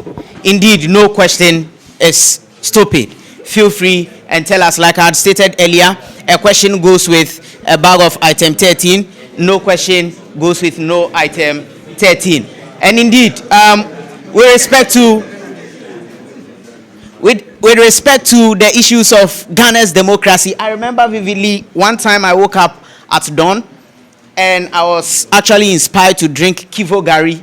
Indeed, no question is stupid. Feel free and tell us, like I had stated earlier, a question goes with a bag of item 13. No question goes with no item 13. And indeed, with respect to the issues of Ghana's democracy, I remember vividly one time I woke up at dawn and I was actually inspired to drink Kivo Gari.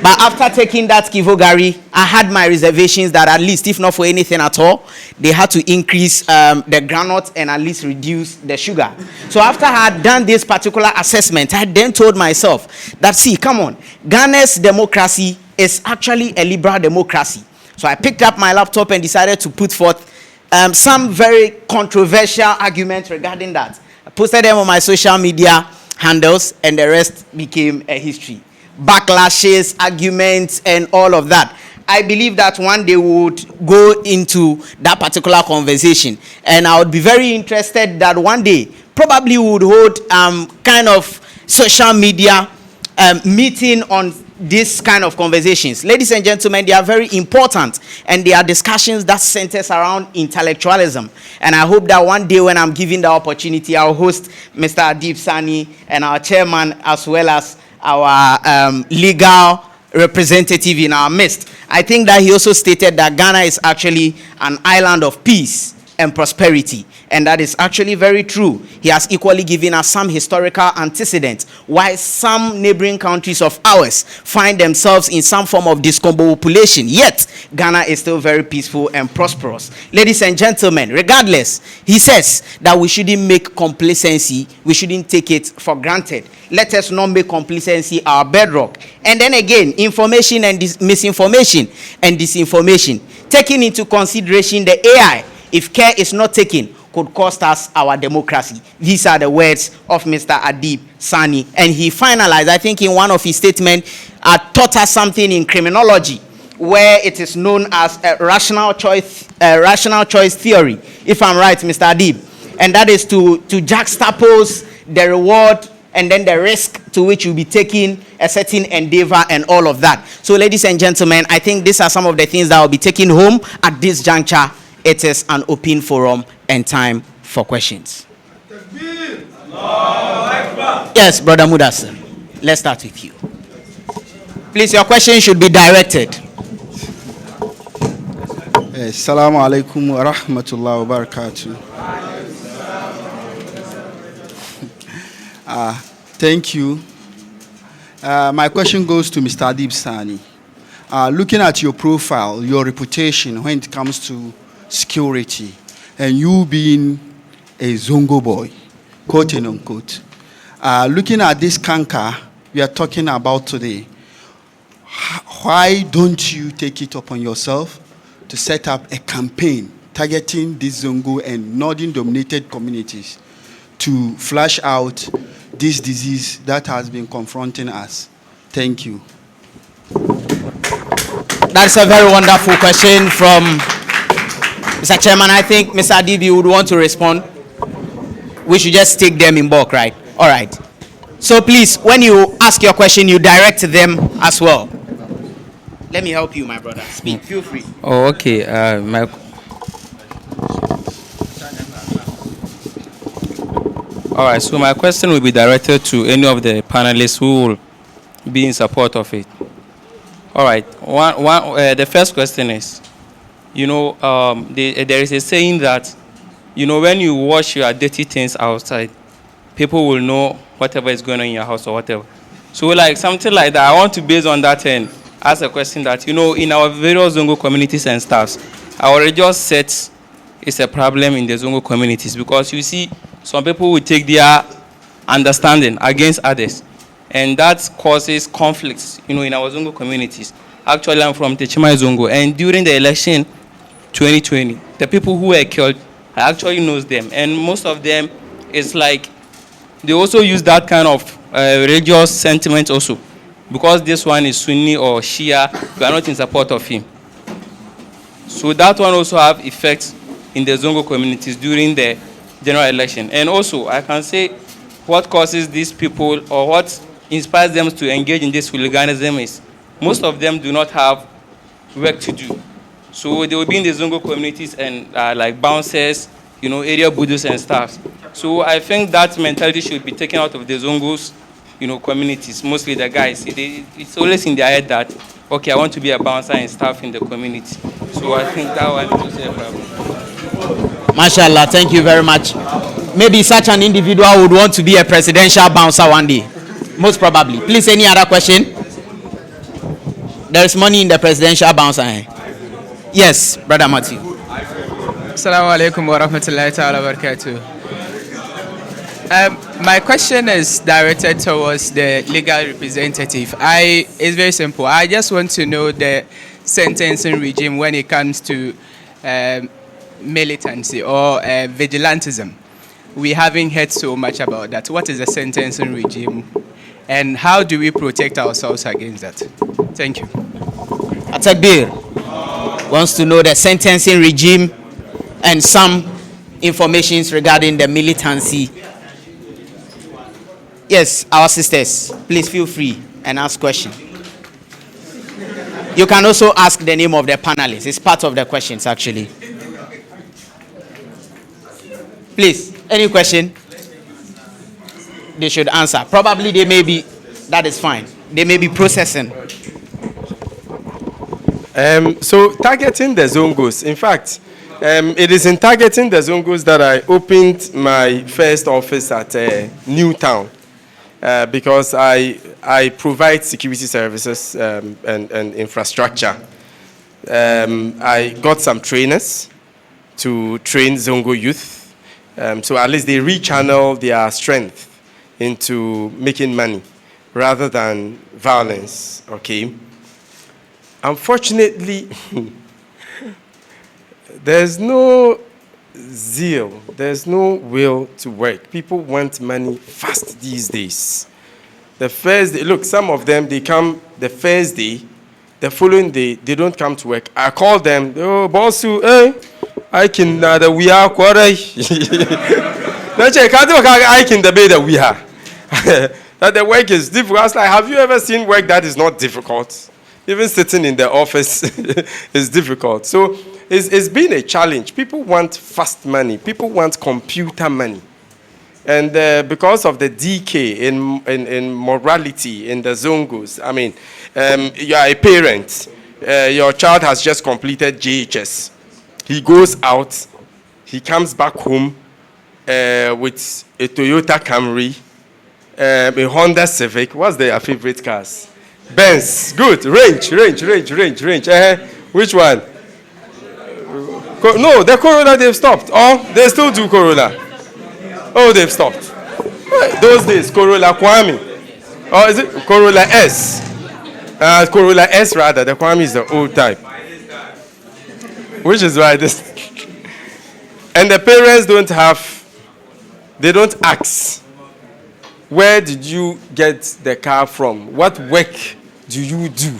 But after taking that Kivo Gari, I had my reservations that at least, if not for anything at all, they had to increase the granite and at least reduce the sugar. So after I had done this particular assessment, I then told myself that, see, come on, Ghana's democracy is actually a liberal democracy. So I picked up my laptop and decided to put forth some very controversial arguments regarding that. I posted them on my social media handles and the rest became a history. Backlashes, arguments, and all of that. I believe that one day we would go into that particular conversation, and I would be very interested that one day probably we would hold kind of social media meeting on this kind of conversations. Ladies and gentlemen, they are very important, and they are discussions that centers around intellectualism. And I hope that one day when I'm given the opportunity, I'll host Mr. Adib Sanni and our chairman as well as our legal representative in our midst. I think that he also stated that Ghana is actually an island of peace and prosperity, and that is actually very true. He has equally given us some historical antecedents why some neighboring countries of ours find themselves in some form of discombobulation, yet Ghana is still very peaceful and prosperous. Ladies and gentlemen, regardless, he says that we shouldn't make complacency, we shouldn't take it for granted. Let us not make complacency our bedrock. And then again, information and misinformation and disinformation, taking into consideration the AI, if care is not taken, could cost us our democracy. These are the words of Mr. Adib Sanni. And he finalized, I think in one of his statements, taught us something in criminology, where it is known as a rational choice theory, if I'm right, Mr. Adib. And that is to juxtapose the reward and then the risk to which you'll be taking a certain endeavor and all of that. So, ladies and gentlemen, I think these are some of the things that will be taken home at this juncture. It is an open forum and time for questions. Yes, Brother Mudassir, let's start with you. Please, your question should be directed. Assalamu alaikum wa rahmatullahi wa barakatuh. Thank you. My question goes to Mr. Adib Sanni. Looking at your profile, your reputation when it comes to security, and you being a Zongo boy, quote and unquote, looking at this canker we are talking about today, why don't you take it upon yourself to set up a campaign targeting these Zongo and Northern-dominated communities to flush out this disease that has been confronting us? Thank you. That's a very wonderful question from Mr. Chairman. I think Mr. Adib would want to respond. We should just take them in bulk, right? All right. So please, when you ask your question, you direct them as well. Let me help you, my brother. Speak. Feel free. Oh, okay. All right. So my question will be directed to any of the panelists who will be in support of it. All right. The first question is, there is a saying that, when you wash your dirty things outside, people will know whatever is going on in your house or whatever. So like something like that, I want to base on that and ask a question that, in our various Zongo communities and staffs, our religious sets is a problem in the Zongo communities because you see some people will take their understanding against others. And that causes conflicts, in our Zongo communities. Actually, I'm from Techima Zongo, and during the election 2020, the people who were killed, I actually knows them. And most of them, it's like, they also use that kind of religious sentiment also. Because this one is Sunni or Shia, we are not in support of him. So that one also have effects in the Zongo communities during the general election. And also, I can say what causes these people or what inspires them to engage in this hooliganism is most of them do not have work to do. So they will be in the Zongo communities and like bouncers, area buddhists and stuff. So I think that mentality should be taken out of the Zongos, communities, mostly the guys. It's always in their head that, okay, I want to be a bouncer and stuff in the community. So I think that one is a problem. Mashallah, thank you very much. Maybe such an individual would want to be a presidential bouncer one day. Most probably. Please, any other question? There is money in the presidential bouncer. Yes, Brother Matthew. Assalamu alaikum wa rahmatullahi ta'ala wa barakatuh. My question is directed towards the legal representative. It's very simple. I just want to know the sentencing regime when it comes to militancy or vigilantism. We haven't heard so much about that. What is the sentencing regime and how do we protect ourselves against that? Thank you. Atakbir wants to know the sentencing regime and some information regarding the militancy. Yes, our sisters, please feel free and ask questions. You can also ask the name of the panelists. It's part of the questions, actually. Please, any question? They should answer. Probably they may be, that is fine. They may be processing. So targeting the Zongos. In fact, it is in targeting the Zongos that I opened my first office at Newtown. Because I provide security services and infrastructure. I got some trainers to train Zongo youth, so at least they rechannel their strength into making money rather than violence, okay? Unfortunately, there's no zeal, there's no will to work. People want money fast these days. The first day, look, some of them, they come the first day, the following day, they don't come to work. I call them, oh, boss, hey, I can, we are quarry. I can debate that we are. That the work is difficult. I was like, have you ever seen work that is not difficult? Even sitting in the office is difficult. So it's been a challenge. People want fast money. People want computer money. And because of the decay in morality in the Zongos, I mean, you are a parent. Your child has just completed GHS. He goes out. He comes back home with a Toyota Camry, a Honda Civic. What's their favorite cars? Benz. Good. Range. Which one? No, the Corolla, they've stopped. Oh, they still do Corolla. Oh, they've stopped. Those days, Corolla Kwame. Or is it Corolla S? Corolla S rather. The Kwame is the old type. Which is why this. And the parents they don't ask, where did you get the car from? What work do you do?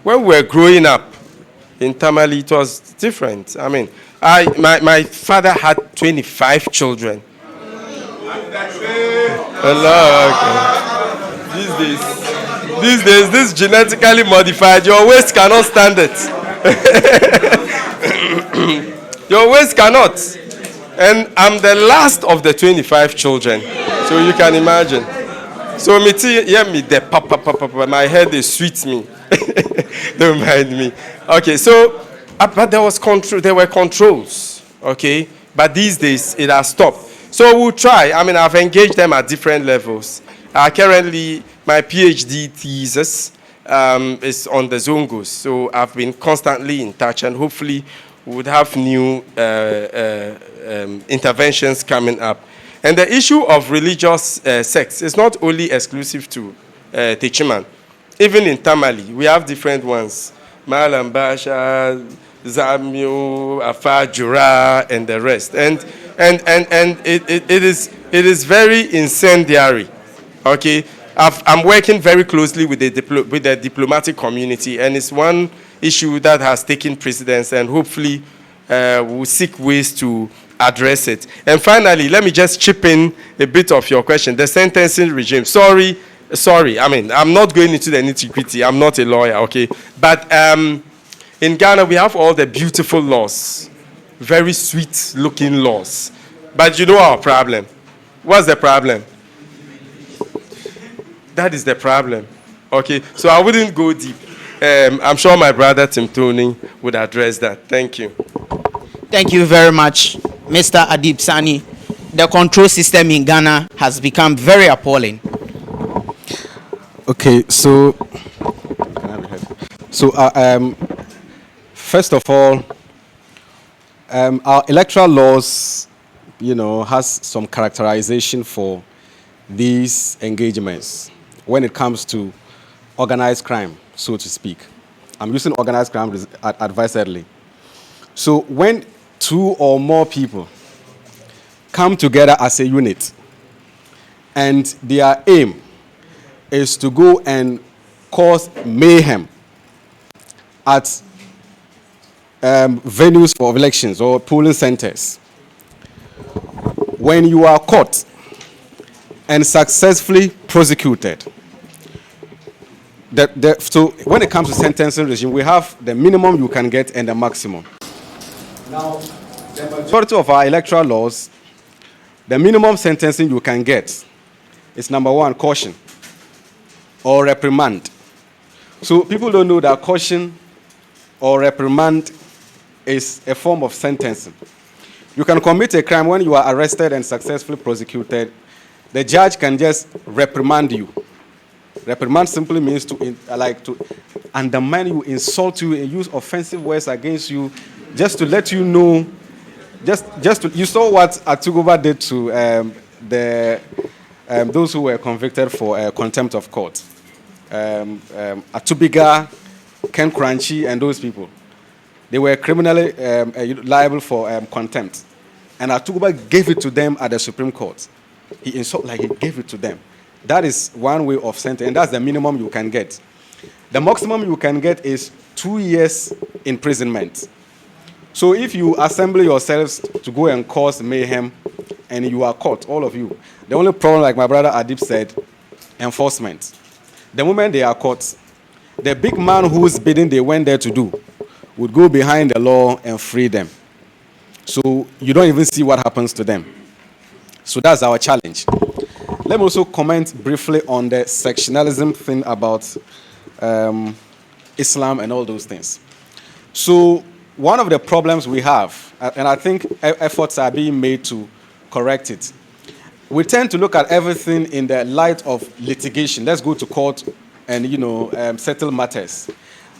When we were growing up in Tamale, it was different. I mean, my father had 25 children. Allah, okay. These days, this genetically modified, your waist cannot stand it. Your waist cannot. And I'm the last of the 25 children. So you can imagine. So me the papa, my head is sweet me. Don't mind me. Okay, so but there were controls. Okay, but these days it has stopped. So we'll try. I mean, I've engaged them at different levels. Currently, my PhD thesis is on the Zongos. So I've been constantly in touch, and hopefully we would have new interventions coming up. And the issue of religious sects is not only exclusive to Techiman. Even in Tamale, we have different ones. Malam Basha, Zamio, Afa, Jura, and the rest. And it is very incendiary. Okay, I'm working very closely with the diplomatic community, and it's one issue that has taken precedence, and hopefully we'll seek ways to address it. And finally, let me just chip in a bit of your question. The sentencing regime. Sorry. I mean, I'm not going into the nitty-gritty. I'm not a lawyer, okay? But in Ghana, we have all the beautiful laws, very sweet-looking laws. But you know our problem. What's the problem? That is the problem. Okay, so I wouldn't go deep. I'm sure my brother Timtooni would address that. Thank you. Thank you very much, Mr. Adib Sanni. The control system in Ghana has become very appalling. Okay, so first of all, our electoral laws, has some characterization for these engagements when it comes to organized crime, so to speak. I'm using organized crime advisedly. So when two or more people come together as a unit and their aim is to go and cause mayhem at venues for elections or polling centers, when you are caught and successfully prosecuted, so when it comes to sentencing regime, we have the minimum you can get and the maximum. Now, the majority of our electoral laws, the minimum sentencing you can get is number one, caution or reprimand. So people don't know that caution or reprimand is a form of sentencing. You can commit a crime when you are arrested and successfully prosecuted. The judge can just reprimand you. Reprimand simply means to undermine you, insult you, and use offensive words against you, just to let you know. You saw what Atuguba did to those who were convicted for contempt of court. Atubiga, Ken Crunchy, and those people. They were criminally liable for contempt. And Atuguba gave it to them at the Supreme Court. He gave it to them. That is one way of sentence, and that's the minimum you can get. The maximum you can get is 2 years imprisonment. So if you assemble yourselves to go and cause mayhem, and you are caught, all of you, the only problem, like my brother Adib said, enforcement. The moment they are caught, the big man whose bidding they went there to do would go behind the law and free them. So you don't even see what happens to them. So that's our challenge. Let me also comment briefly on the sectionalism thing about Islam and all those things. So one of the problems we have, and I think efforts are being made to correct it, we tend to look at everything in the light of litigation. Let's go to court and settle matters.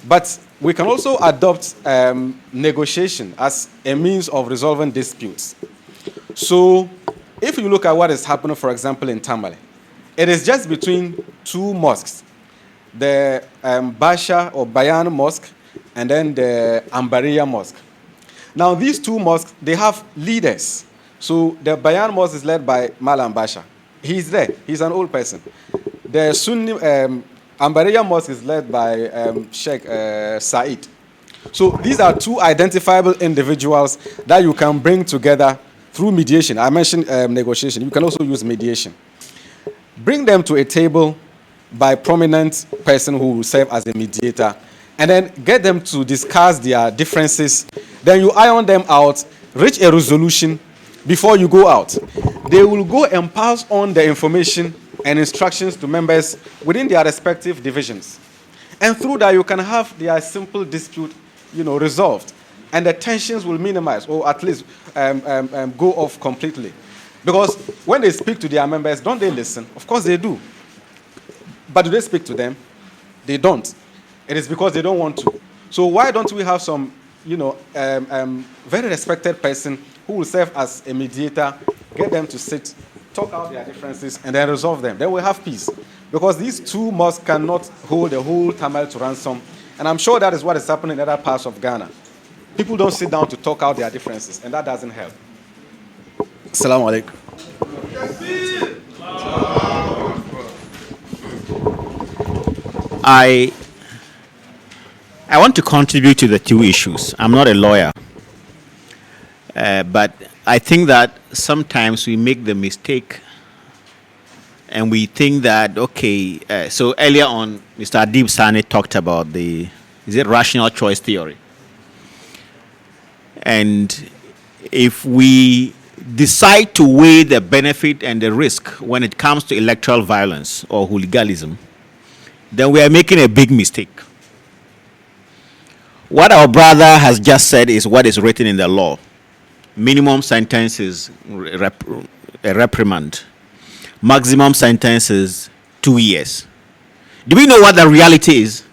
But we can also adopt negotiation as a means of resolving disputes. So if you look at what is happening, for example, in Tamale, it is just between two mosques, the Basha or Bayan Mosque and then the Ambariya Mosque. Now, these two mosques, they have leaders. So the Bayan Mosque is led by Malam Basha. He's there. He's an old person. The Sunni Ambariya Mosque is led by Sheikh Said. So these are two identifiable individuals that you can bring together through mediation. I mentioned negotiation. You can also use mediation. Bring them to a table by a prominent person who will serve as a mediator, and then get them to discuss their differences. Then you iron them out, reach a resolution before you go out. They will go and pass on the information and instructions to members within their respective divisions. And through that, you can have their simple dispute, resolved. And the tensions will minimize, or at least go off completely. Because when they speak to their members, don't they listen? Of course they do. But do they speak to them? They don't. It is because they don't want to. So why don't we have some, very respected person who will serve as a mediator, get them to sit, talk out their differences, and then resolve them. Then we'll have peace. Because these two mosques cannot hold the whole Tamil to ransom. And I'm sure that is what is happening in other parts of Ghana. People don't sit down to talk out their differences, and that doesn't help. Assalamu alaikum. I want to contribute to the two issues. I'm not a lawyer. But I think that sometimes we make the mistake and we think that, okay, so earlier on, Mr. Adib Sanni talked about is it rational choice theory? And if we decide to weigh the benefit and the risk when it comes to electoral violence or hooliganism, then we are making a big mistake. What our brother has just said is what is written in the law. Minimum sentence is a reprimand. Maximum sentence is 2 years. Do we know what the reality is?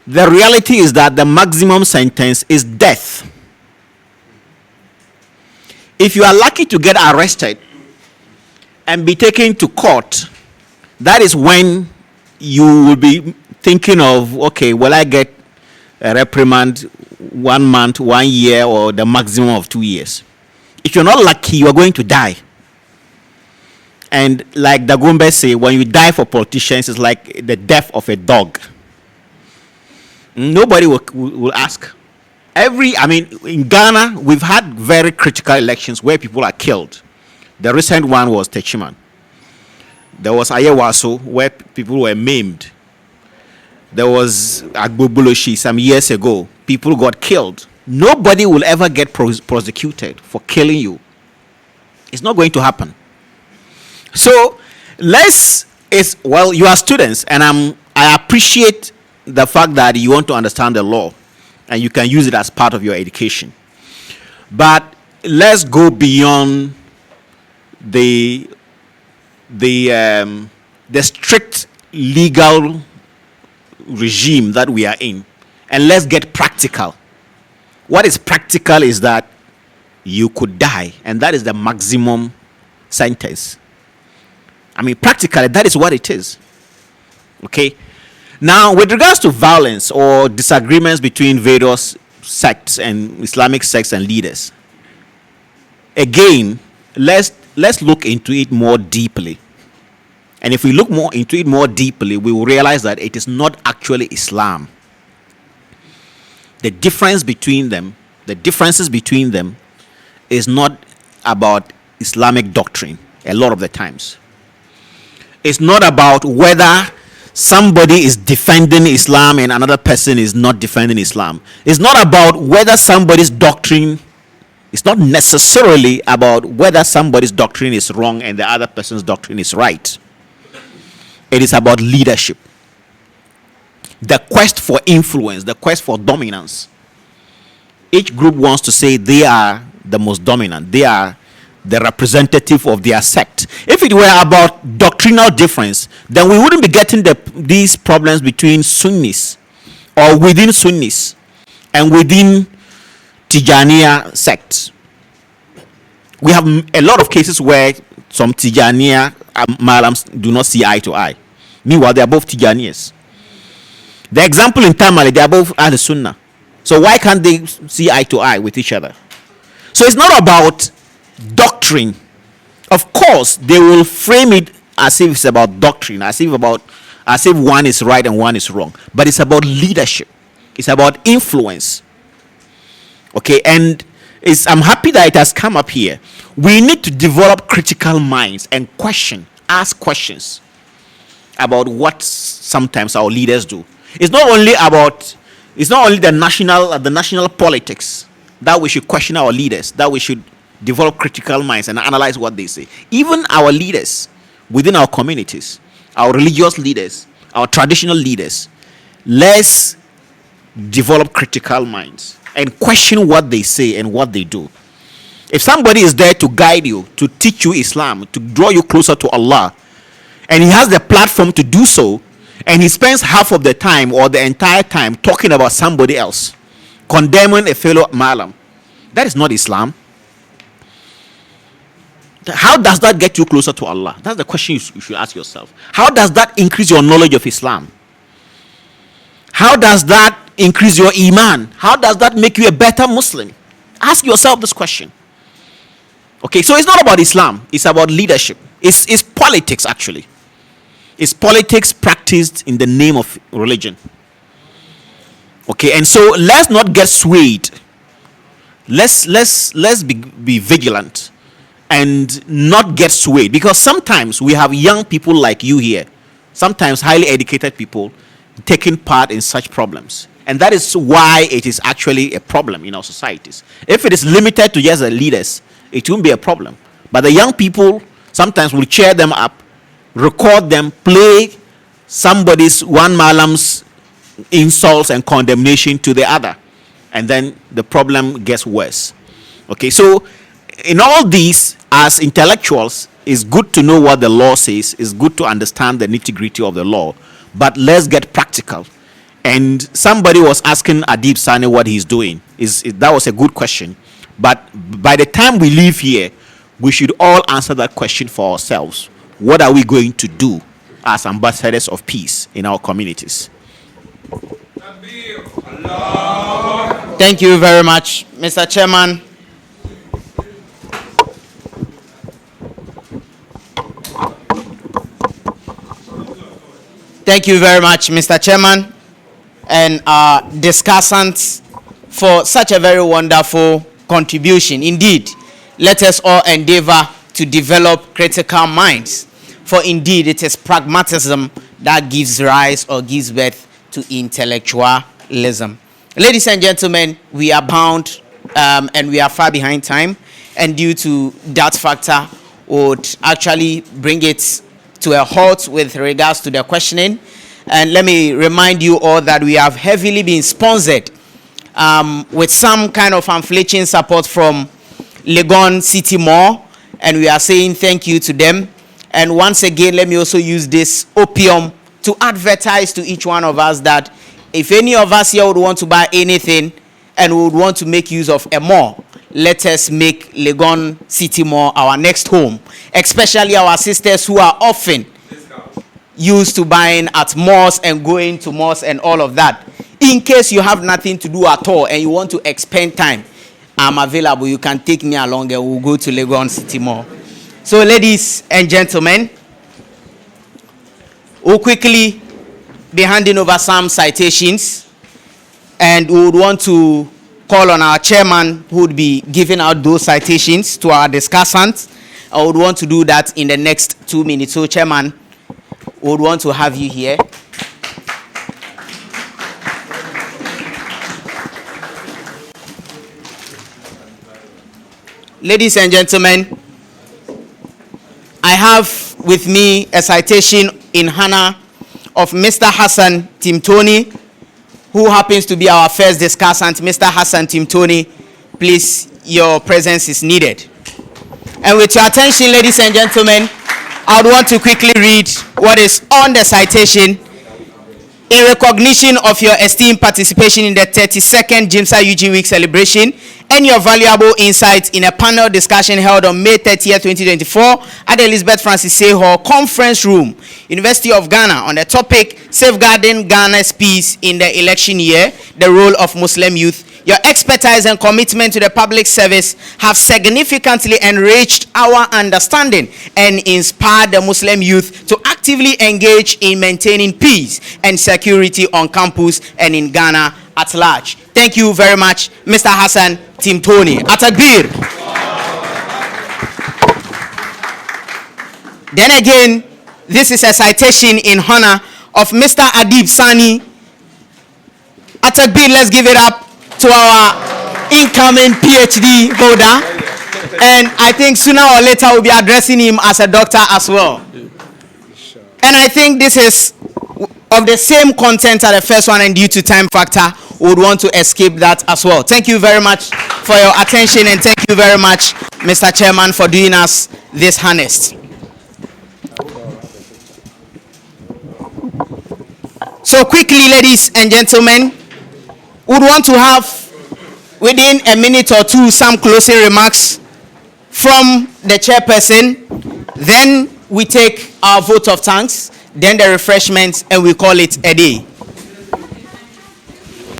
The reality is that the maximum sentence is death. If you are lucky to get arrested and be taken to court, that is when you will be thinking of, okay, will I get a reprimand 1 month, 1 year, or the maximum of 2 years? If you're not lucky, you are going to die. And like the Gombe say, when you die for politicians, it's like the death of a dog. Nobody will ask. In Ghana, we've had very critical elections where people are killed. The recent one was Techiman. There was Ayawaso, where people were maimed. There was Agboboloshi some years ago. People got killed. Nobody will ever get prosecuted for killing you. It's not going to happen. So you are students, and I appreciate the fact that you want to understand the law and you can use it as part of your education. But let's go beyond the strict legal regime that we are in, and let's get practical. What is practical is that you could die, and that is the maximum sentence. Practically, that is what it is. Okay? Now, with regards to violence or disagreements between various sects and Islamic sects and leaders, again, let's look into it more deeply. And if we look more into it more deeply, we will realize that it is not actually Islam. The differences between them is not about Islamic doctrine a lot of the times. It's not about whether somebody is defending Islam and another person is not defending Islam. It's not about whether somebody's doctrine, it's not necessarily about whether somebody's doctrine is wrong and the other person's doctrine is right. It is about leadership. The quest for influence, the quest for dominance. Each group wants to say they are the most dominant. They are the representative of their sect. If it were about doctrinal difference, then we wouldn't be getting these problems between Sunnis or within Sunnis and within Tijaniya sects. We have a lot of cases where some Tijaniya Malams do not see eye to eye. Meanwhile, they are both Tijaniyas. The example in Tamale, they are both Ahl Sunnah. So why can't they see eye to eye with each other? So it's not about doctrine. Of course, they will frame it as if it's about doctrine, as if one is right and one is wrong. But it's about leadership. It's about influence. Okay, and I'm happy that it has come up here. We need to develop critical minds and ask questions about what sometimes our leaders do. It's not only the national politics that we should question our leaders, that we should develop critical minds and analyze what they say. Even our leaders within our communities, our religious leaders, our traditional leaders, let's develop critical minds and question what they say and what they do. If somebody is there to guide you, to teach you Islam, to draw you closer to Allah, and he has the platform to do so, and he spends half of the time or the entire time talking about somebody else, condemning a fellow Malam, that is not Islam. How does that get you closer to Allah? That's the question you should ask yourself. How does that increase your knowledge of Islam? How does that increase your Eman? How does that make you a better Muslim? Ask yourself this question. Okay, so it's not about Islam. It's about leadership. It's politics, actually. It's politics practiced in the name of religion. Okay, and so let's not get swayed let's be vigilant and not get swayed, because sometimes we have young people like you here, sometimes highly educated people taking part in such problems, and that is why it is actually a problem in our societies. If it is limited to just the leaders, it won't be a problem, but the young people sometimes will cheer them up, record them, play somebody's one malam's insults and condemnation to the other, and then the problem gets worse. Okay, so in all these, as intellectuals, it's good to know what the law says, it's good to understand the nitty-gritty of the law, but let's get practical. And somebody was asking Adib Sanni what he's doing. That was a good question, but by the time we leave here, we should all answer that question for ourselves. What are we going to do as ambassadors of peace in our communities? Thank you very much, Mr. Chairman. Thank you very much, Mr. Chairman, and discussants for such a very wonderful contribution. Indeed, let us all endeavor to develop critical minds, for indeed it is pragmatism that gives rise or gives birth to intellectualism. Ladies and gentlemen, we are bound and we are far behind time, and due to that factor would actually bring it to a halt with regards to the questioning. And let me remind you all that we have heavily been sponsored with some kind of inflation support from Legon City Mall, and we are saying thank you to them. And once again, let me also use this opium to advertise to each one of us that if any of us here would want to buy anything and would want to make use of a mall, let us make Legon City Mall our next home, especially our sisters who are often used to buying at malls and going to malls and all of that. In case you have nothing to do at all and you want to expend time, I'm available. You can take me along and we'll go to Legon City Mall. So ladies and gentlemen, we'll quickly be handing over some citations, and we would want to call on our chairman who would be giving out those citations to our discussants. I would want to do that in the next 2 minutes. So chairman, we would want to have you here. Ladies and gentlemen, I have with me a citation in honor of Mr. Hassan Timtooni, who happens to be our first discussant. Mr. Hassan Timtooni, please, your presence is needed. And with your attention, ladies and gentlemen, I would want to quickly read what is on the citation. In recognition of your esteemed participation in the 32nd GMSA UG Week celebration and your valuable insights in a panel discussion held on May 30th, 2024 at the Elizabeth Francis Say Hall Conference Room, University of Ghana, on the topic Safeguarding Ghana's Peace in the Election Year, the Role of Muslim Youth. Your expertise and commitment to the public service have significantly enriched our understanding and inspired the Muslim youth to actively engage in maintaining peace and security on campus and in Ghana at large. Thank you very much, Mr. Hassan Timtooni. Atakbir. Then again, this is a citation in honor of Mr. Adib Sanni. Atakbir, let's give it up to our incoming PhD holder, and I think sooner or later we'll be addressing him as a doctor as well. And I think this is of the same content as the first one, and due to time factor, we would want to escape that as well. Thank you very much for your attention, and thank you very much, Mr. Chairman, for doing us this honest. So quickly, ladies and gentlemen, would want to have within a minute or two some closing remarks from the chairperson. Then we take our vote of thanks, then the refreshments, and we call it a day.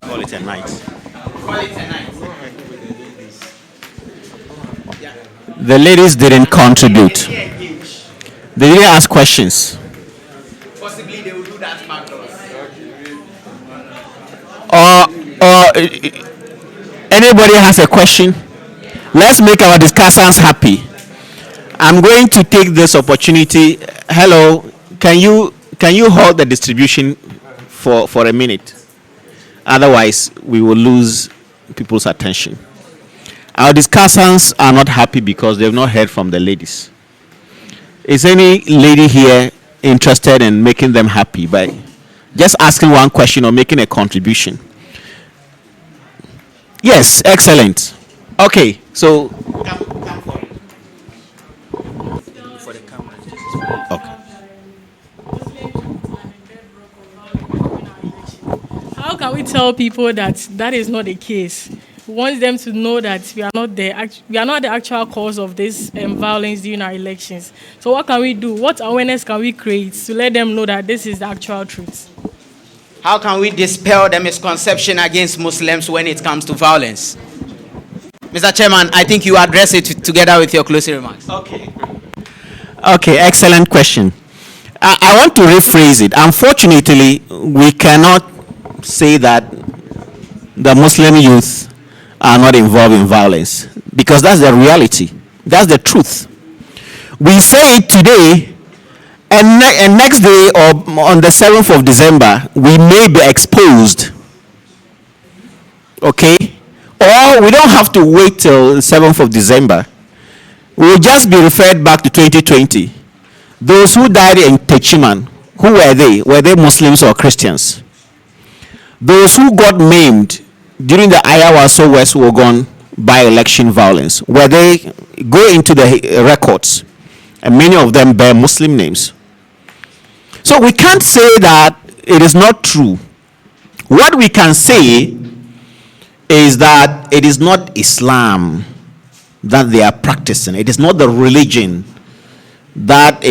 Call it a night. Call it a night. The ladies didn't contribute. They didn't ask questions. Possibly they will do that backdoors. Or Anybody has a question? Let's make our discussants happy. I'm going to take this opportunity. Hello, can you hold the distribution for a minute? Otherwise, we will lose people's attention. Our discussants are not happy because they've not heard from the ladies. Is any lady here interested in making them happy by just asking one question or making a contribution? Yes, excellent. Okay, so okay. How can we tell people that that is not the case? We want them to know that we are not the actual cause of this violence during our elections. So what can we do? What awareness can we create to let them know that this is the actual truth? How can we dispel the misconception against Muslims when it comes to violence? Mr. Chairman, I think you address it together with your closing remarks. Okay, excellent question. I want to rephrase it. Unfortunately, we cannot say that the Muslim youth are not involved in violence, because that's the reality. That's the truth. We say it today, and next day or on the 7th of December, we may be exposed. Okay? Or we don't have to wait till the 7th of December. We will just be referred back to 2020. Those who died in Techiman, who were they? Were they Muslims or Christians? Those who got maimed during the Ayawaso West Wogon by-election violence, where they go into the records, and many of them bear Muslim names. So we can't say that it is not true. What we can say is that it is not Islam that they are practicing. It is not the religion that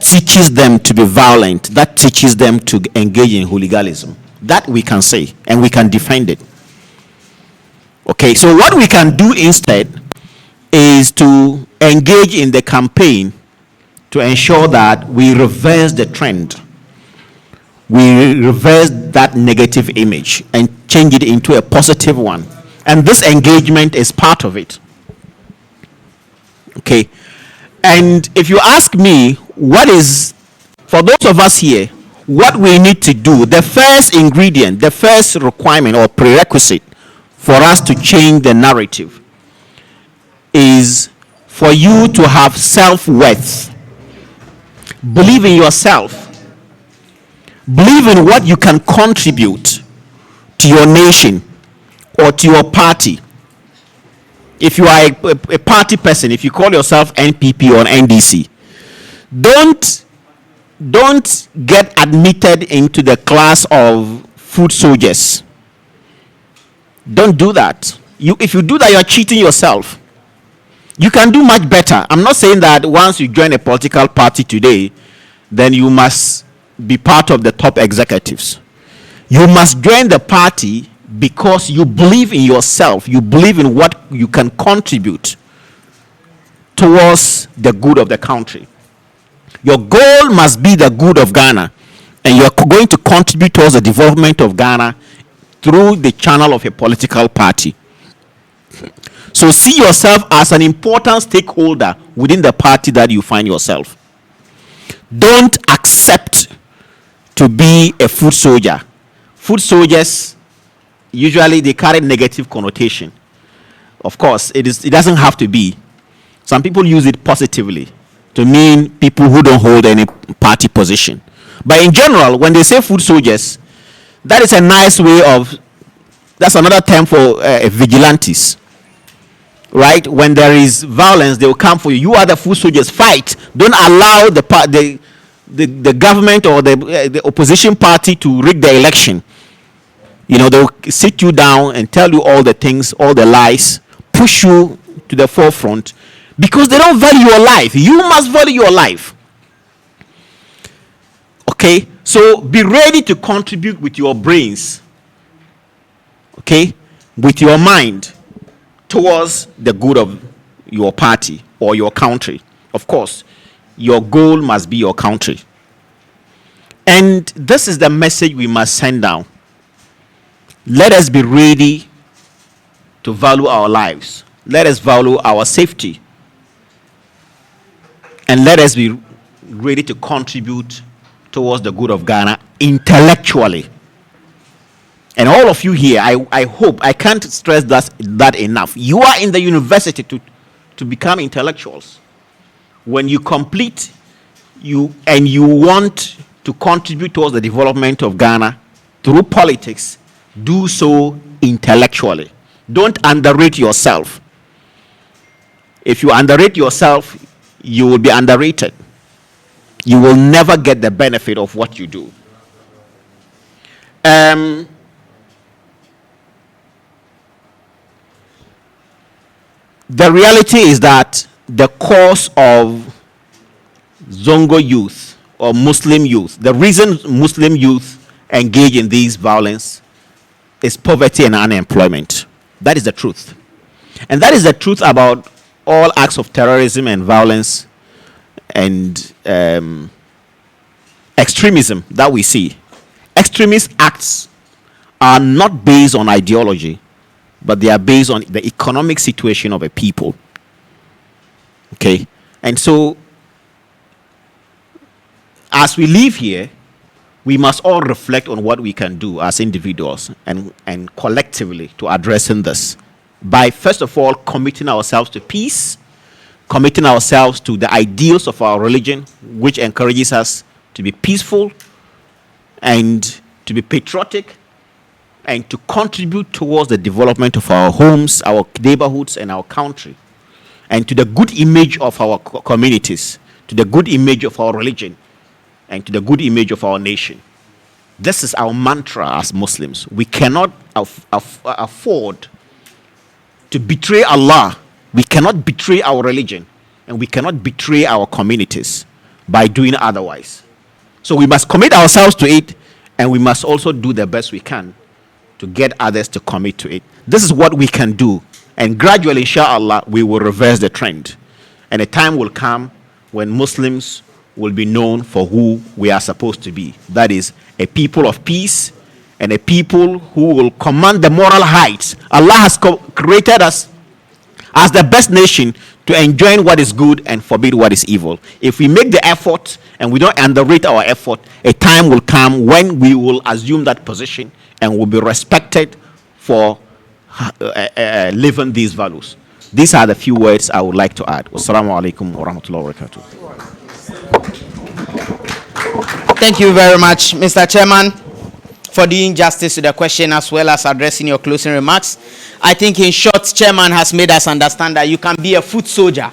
teaches them to be violent, that teaches them to engage in hooliganism. That we can say, and we can defend it. Okay, so what we can do instead is to engage in the campaign to ensure that we reverse the trend. We reverse that negative image and change it into a positive one. And this engagement is part of it. Okay. And if you ask me, for those of us here, what we need to do, the first ingredient, the first requirement or prerequisite for us to change the narrative is for you to have self-worth. Believe in yourself. Believe in what you can contribute to your nation or to your party. If you are a party person, if you call yourself NPP or NDC, don't get admitted into the class of foot soldiers. Don't do that. If you do that, you're cheating yourself. You can do much better. I'm not saying that once you join a political party today, then you must be part of the top executives. You must join the party because you believe in yourself. You believe in what you can contribute towards the good of the country. Your goal must be the good of Ghana, and you're going to contribute towards the development of Ghana through the channel of a political party. So see yourself as an important stakeholder within the party that you find yourself. Don't accept to be a foot soldier. Foot soldiers, usually they carry negative connotation. Of course, it doesn't have to be. Some people use it positively to mean people who don't hold any party position. But in general, when they say foot soldiers, that is a nice way that's another term for vigilantes. Right? When there is violence, they will come for you. You are the foot soldiers. Fight. Don't allow the government or the opposition party to rig the election. They will sit you down and tell you all the things, all the lies, push you to the forefront because they don't value your life. You must value your life. Okay? So be ready to contribute with your brains. Okay? With your mind towards the good of your party or your country. Of course, your goal must be your country. And this is the message we must send down. Let us be ready to value our lives. Let us value our safety. And let us be ready to contribute towards the good of Ghana intellectually. And all of you here, I hope, I can't stress that enough. You are in the university to become intellectuals. When you complete, you want to contribute towards the development of Ghana through politics, do so intellectually. Don't underrate yourself. If you underrate yourself, you will be underrated. You will never get the benefit of what you do. The reality is that the cause of Zongo youth or Muslim youth, the reason Muslim youth engage in these violence is poverty and unemployment. That is the truth. And that is the truth about all acts of terrorism and violence and extremism that we see. Extremist acts are not based on ideology, but they are based on the economic situation of a people. Okay? And so, as we live here, we must all reflect on what we can do as individuals and collectively to addressing this. By, first of all, committing ourselves to peace, committing ourselves to the ideals of our religion, which encourages us to be peaceful and to be patriotic and to contribute towards the development of our homes, our neighborhoods, and our country, and to the good image of our communities, to the good image of our religion, and to the good image of our nation. This is our mantra as Muslims. We cannot afford to betray Allah. We cannot betray our religion, and we cannot betray our communities by doing otherwise. So we must commit ourselves to it, and we must also do the best we can to get others to commit to it. This is what we can do, and gradually, inshallah, we will reverse the trend. And a time will come when Muslims will be known for who we are supposed to be. That is, a people of peace and a people who will command the moral heights. Allah has created us as the best nation to enjoin what is good and forbid what is evil. If we make the effort and we don't underrate our effort, a time will come when we will assume that position and will be respected for living these values. These are the few words I would like to add. Wassalamu alaikum wa rahmatullahi wa barakatuh. Thank you very much, Mr. Chairman, for doing justice to the question as well as addressing your closing remarks. I think in short, Chairman has made us understand that you can be a foot soldier,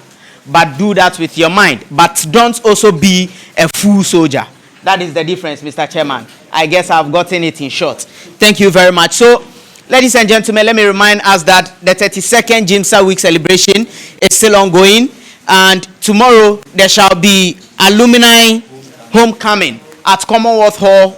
but do that with your mind. But don't also be a full soldier. That is the difference, Mr. Chairman. I guess I've gotten it in short. Thank you very much. So, ladies and gentlemen, let me remind us that the 32nd GMSA week celebration is still ongoing. And tomorrow, there shall be alumni homecoming at Commonwealth Hall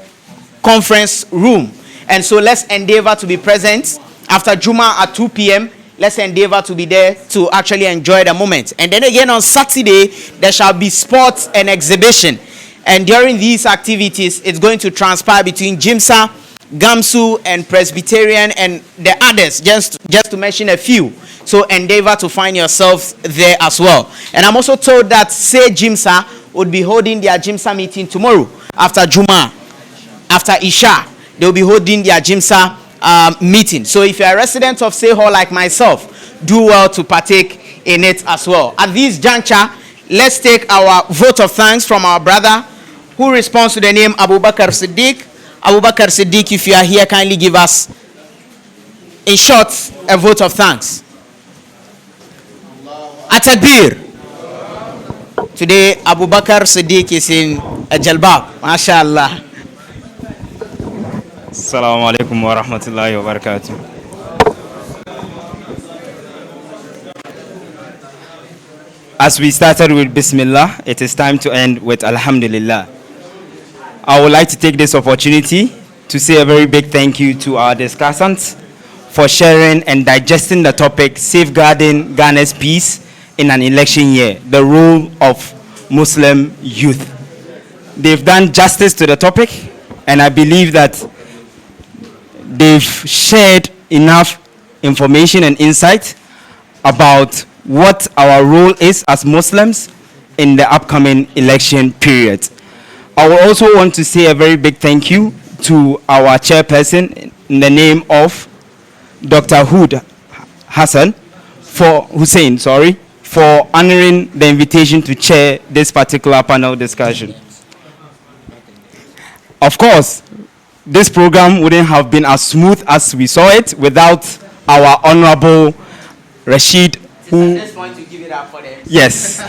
conference room. And so let's endeavor to be present after Juma at 2 p.m. Let's endeavor to be there to actually enjoy the moment. And then again on Saturday, there shall be sports and exhibition. And during these activities, it's going to transpire between GMSA, GAMSU, and Presbyterian, and the others, just to mention a few. So endeavor to find yourselves there as well. And I'm also told that Say GMSA would be holding their GMSA meeting tomorrow after Juma, after Isha. They'll be holding their GMSA meeting. So if you're a resident of Say Hall like myself, do well to partake in it as well. At this juncture, let's take our vote of thanks from our brother who responds to the name Abu Bakr Siddiq. Abu Bakr Siddiq, if you are here, kindly give us, in short, a vote of thanks. At-Takbir. Today, Abu Bakr Siddiq is in a jalbab. MashaAllah. Assalamu alaikum wa rahmatullahi wa barakatuh. As we started with Bismillah, it is time to end with Alhamdulillah. I would like to take this opportunity to say a very big thank you to our discussants for sharing and digesting the topic, safeguarding Ghana's peace in an election year, the role of Muslim youth. They've done justice to the topic, and I believe that they've shared enough information and insight about what our role is as Muslims in the upcoming election period. I will also want to say a very big thank you to our chairperson in the name of Dr. Hassan for honoring the invitation to chair this particular panel discussion. Of course, this program wouldn't have been as smooth as we saw it without our honorable Rashid, who... At this point, to give it up for them. Yes.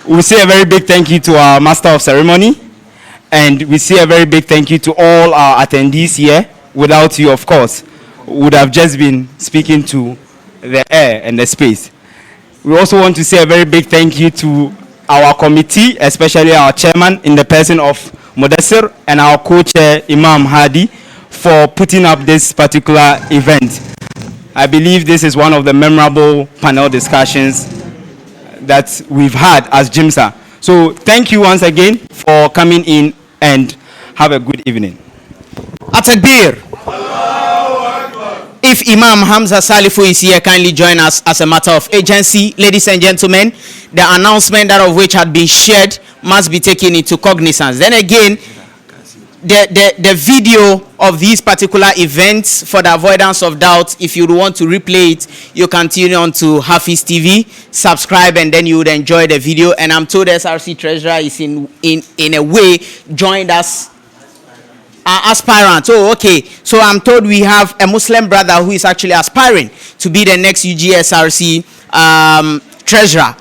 We say a very big thank you to our Master of Ceremony, and we say a very big thank you to all our attendees here. Without you, of course, we would have just been speaking to the air and the space. We also want to say a very big thank you to our committee, especially our chairman in the person of Mudassir, and our co-chair Imam Hadi, for putting up this particular event. I believe this is one of the memorable panel discussions that we've had as GMSA. So thank you once again for coming in, and have a good evening. Atakbir. If Imam Hamza Salifu is here, kindly join us as a matter of agency. Ladies and gentlemen, the announcement that of which had been shared must be taken into cognizance. Then again, the video of these particular events, for the avoidance of doubt, if you want to replay it, you can tune on to Hafiz TV, subscribe, and then you would enjoy the video. And I'm told SRC Treasurer is in a way joined us. Aspirant. Oh, okay. So I'm told we have a Muslim brother who is actually aspiring to be the next UGSRC treasurer.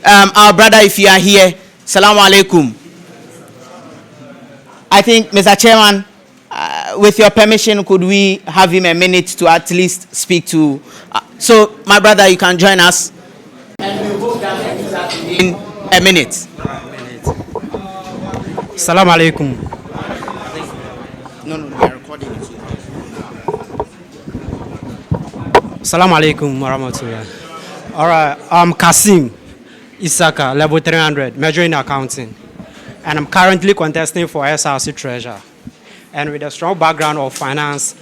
Our brother, if you are here, Salaam Alaikum. I think, Mr. Chairman, with your permission, could we have him a minute to at least speak to... so, my brother, you can join us. And we hope that in a minute. Salaam Alaikum. No, we are recording it. Salaam Alaikum wa rahmatullah. All right, I'm Kasim Isaka, level 300, major in accounting. And I'm currently contesting for SRC Treasurer. And with a strong background of finance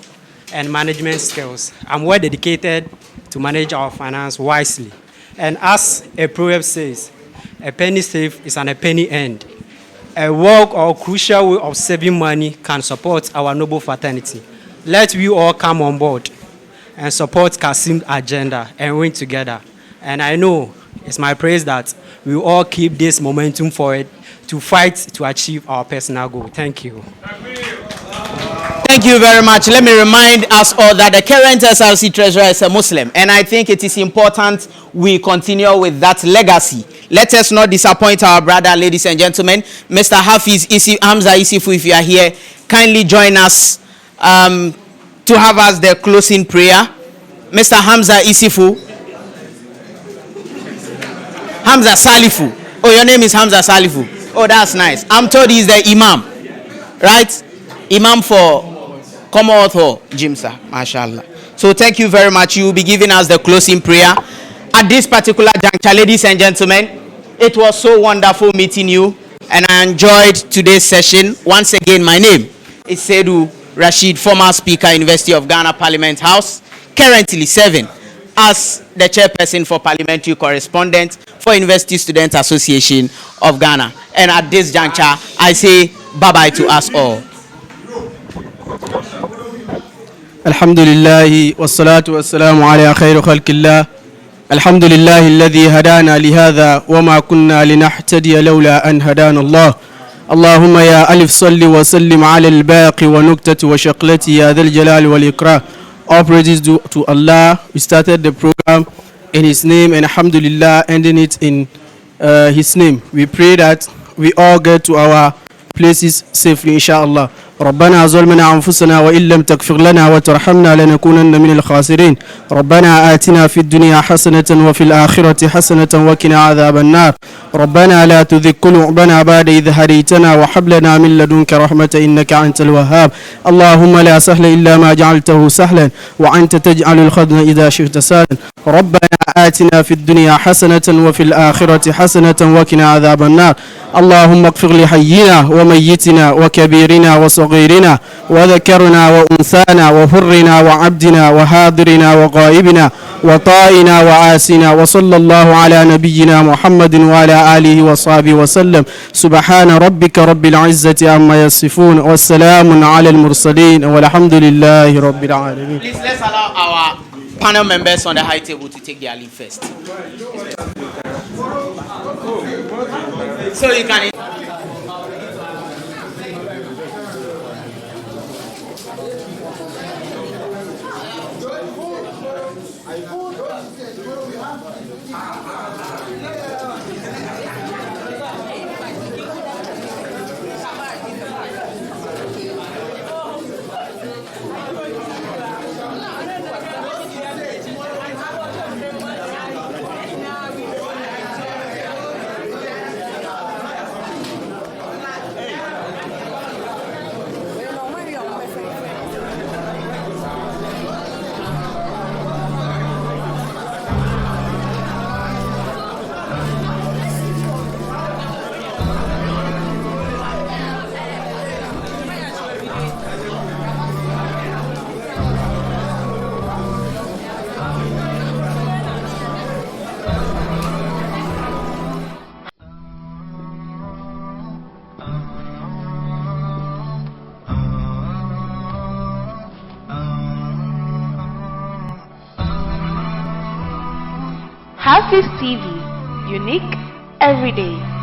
and management skills, I'm well dedicated to manage our finance wisely. And as a proverb says, a penny saved is a penny earned. A work or crucial way of saving money can support our noble fraternity. Let we all come on board and support Kasim's agenda and win together. And I know it's my praise that we all keep this momentum forward to fight to achieve our personal goal. Thank you. Thank you very much. Let me remind us all that the current SRC treasurer is a Muslim, and I think it is important we continue with that legacy. Let us not disappoint our brother, ladies and gentlemen. Mr. Hafiz Hamza Isifu, if you are here, kindly join us to have us the closing prayer. Mr. Hamza Isifu. Hamza Salifu. Oh, your name is Hamza Salifu. Oh, that's nice. I'm told he's the Imam, right? Imam for Commonwealth or GMSA, mashallah. So thank you very much. You will be giving us the closing prayer. At this particular juncture, ladies and gentlemen, it was so wonderful meeting you, and I enjoyed today's session. Once again, my name is Sedu Rashid, former Speaker, University of Ghana Parliament House, currently serving as the chairperson for Parliamentary Correspondent for University Students Association of Ghana. And at this juncture, I say bye-bye to us all. Alhamdulillah wassalatu wassalamu ala khairu khalqillah. Alhamdulillah alladhi hadana lihadha wa ma kunna linahtadiya lawla an hadana Allah. Allahumma ya alif salli wa sallim ala al-baqi wa nuktati wa shaqlati ya dhal jalal wal ikram. All praises due to Allah. We started the program in His name, and alhamdulillah, ending it in His name. We pray that we all get to our places safely, inshallah. ربنا ظلمنا أنفسنا وإن لم تغفر لنا وترحمنا لنكونن من الخاسرين. ربنا آتنا في الدنيا حسنة وفي الآخرة حسنة وقنا عذاب النار. ربنا لا تزغ قلوبنا بعد إذ هديتنا وهب لنا من لدنك رحمة إنك أنت الوهاب. اللهم لا سهل إلا ما جعلته سهلا وأنت تجعل الحزن إذا شئت سهلا. ربنا آتنا في الدنيا حسنة وفي الآخرة حسنة وقنا عذاب النار. اللهم اغفر لحينا وميتنا وكبيرنا وصغيرنا وصغيرنا وذكرنا وأنثانا وحرنا وعبدنا وحاضرنا وغائبنا وطائنا وعاسنا وصلى الله على نبينا محمد وعلى آله وصحبه وسلم سبحان ربك رب العزة عما يصفون والسلام على المرسلين والحمد لله رب العالمين. Please let's allow our panel members on the high table to take their leave first. So you can. Hafiz TV, unique every day.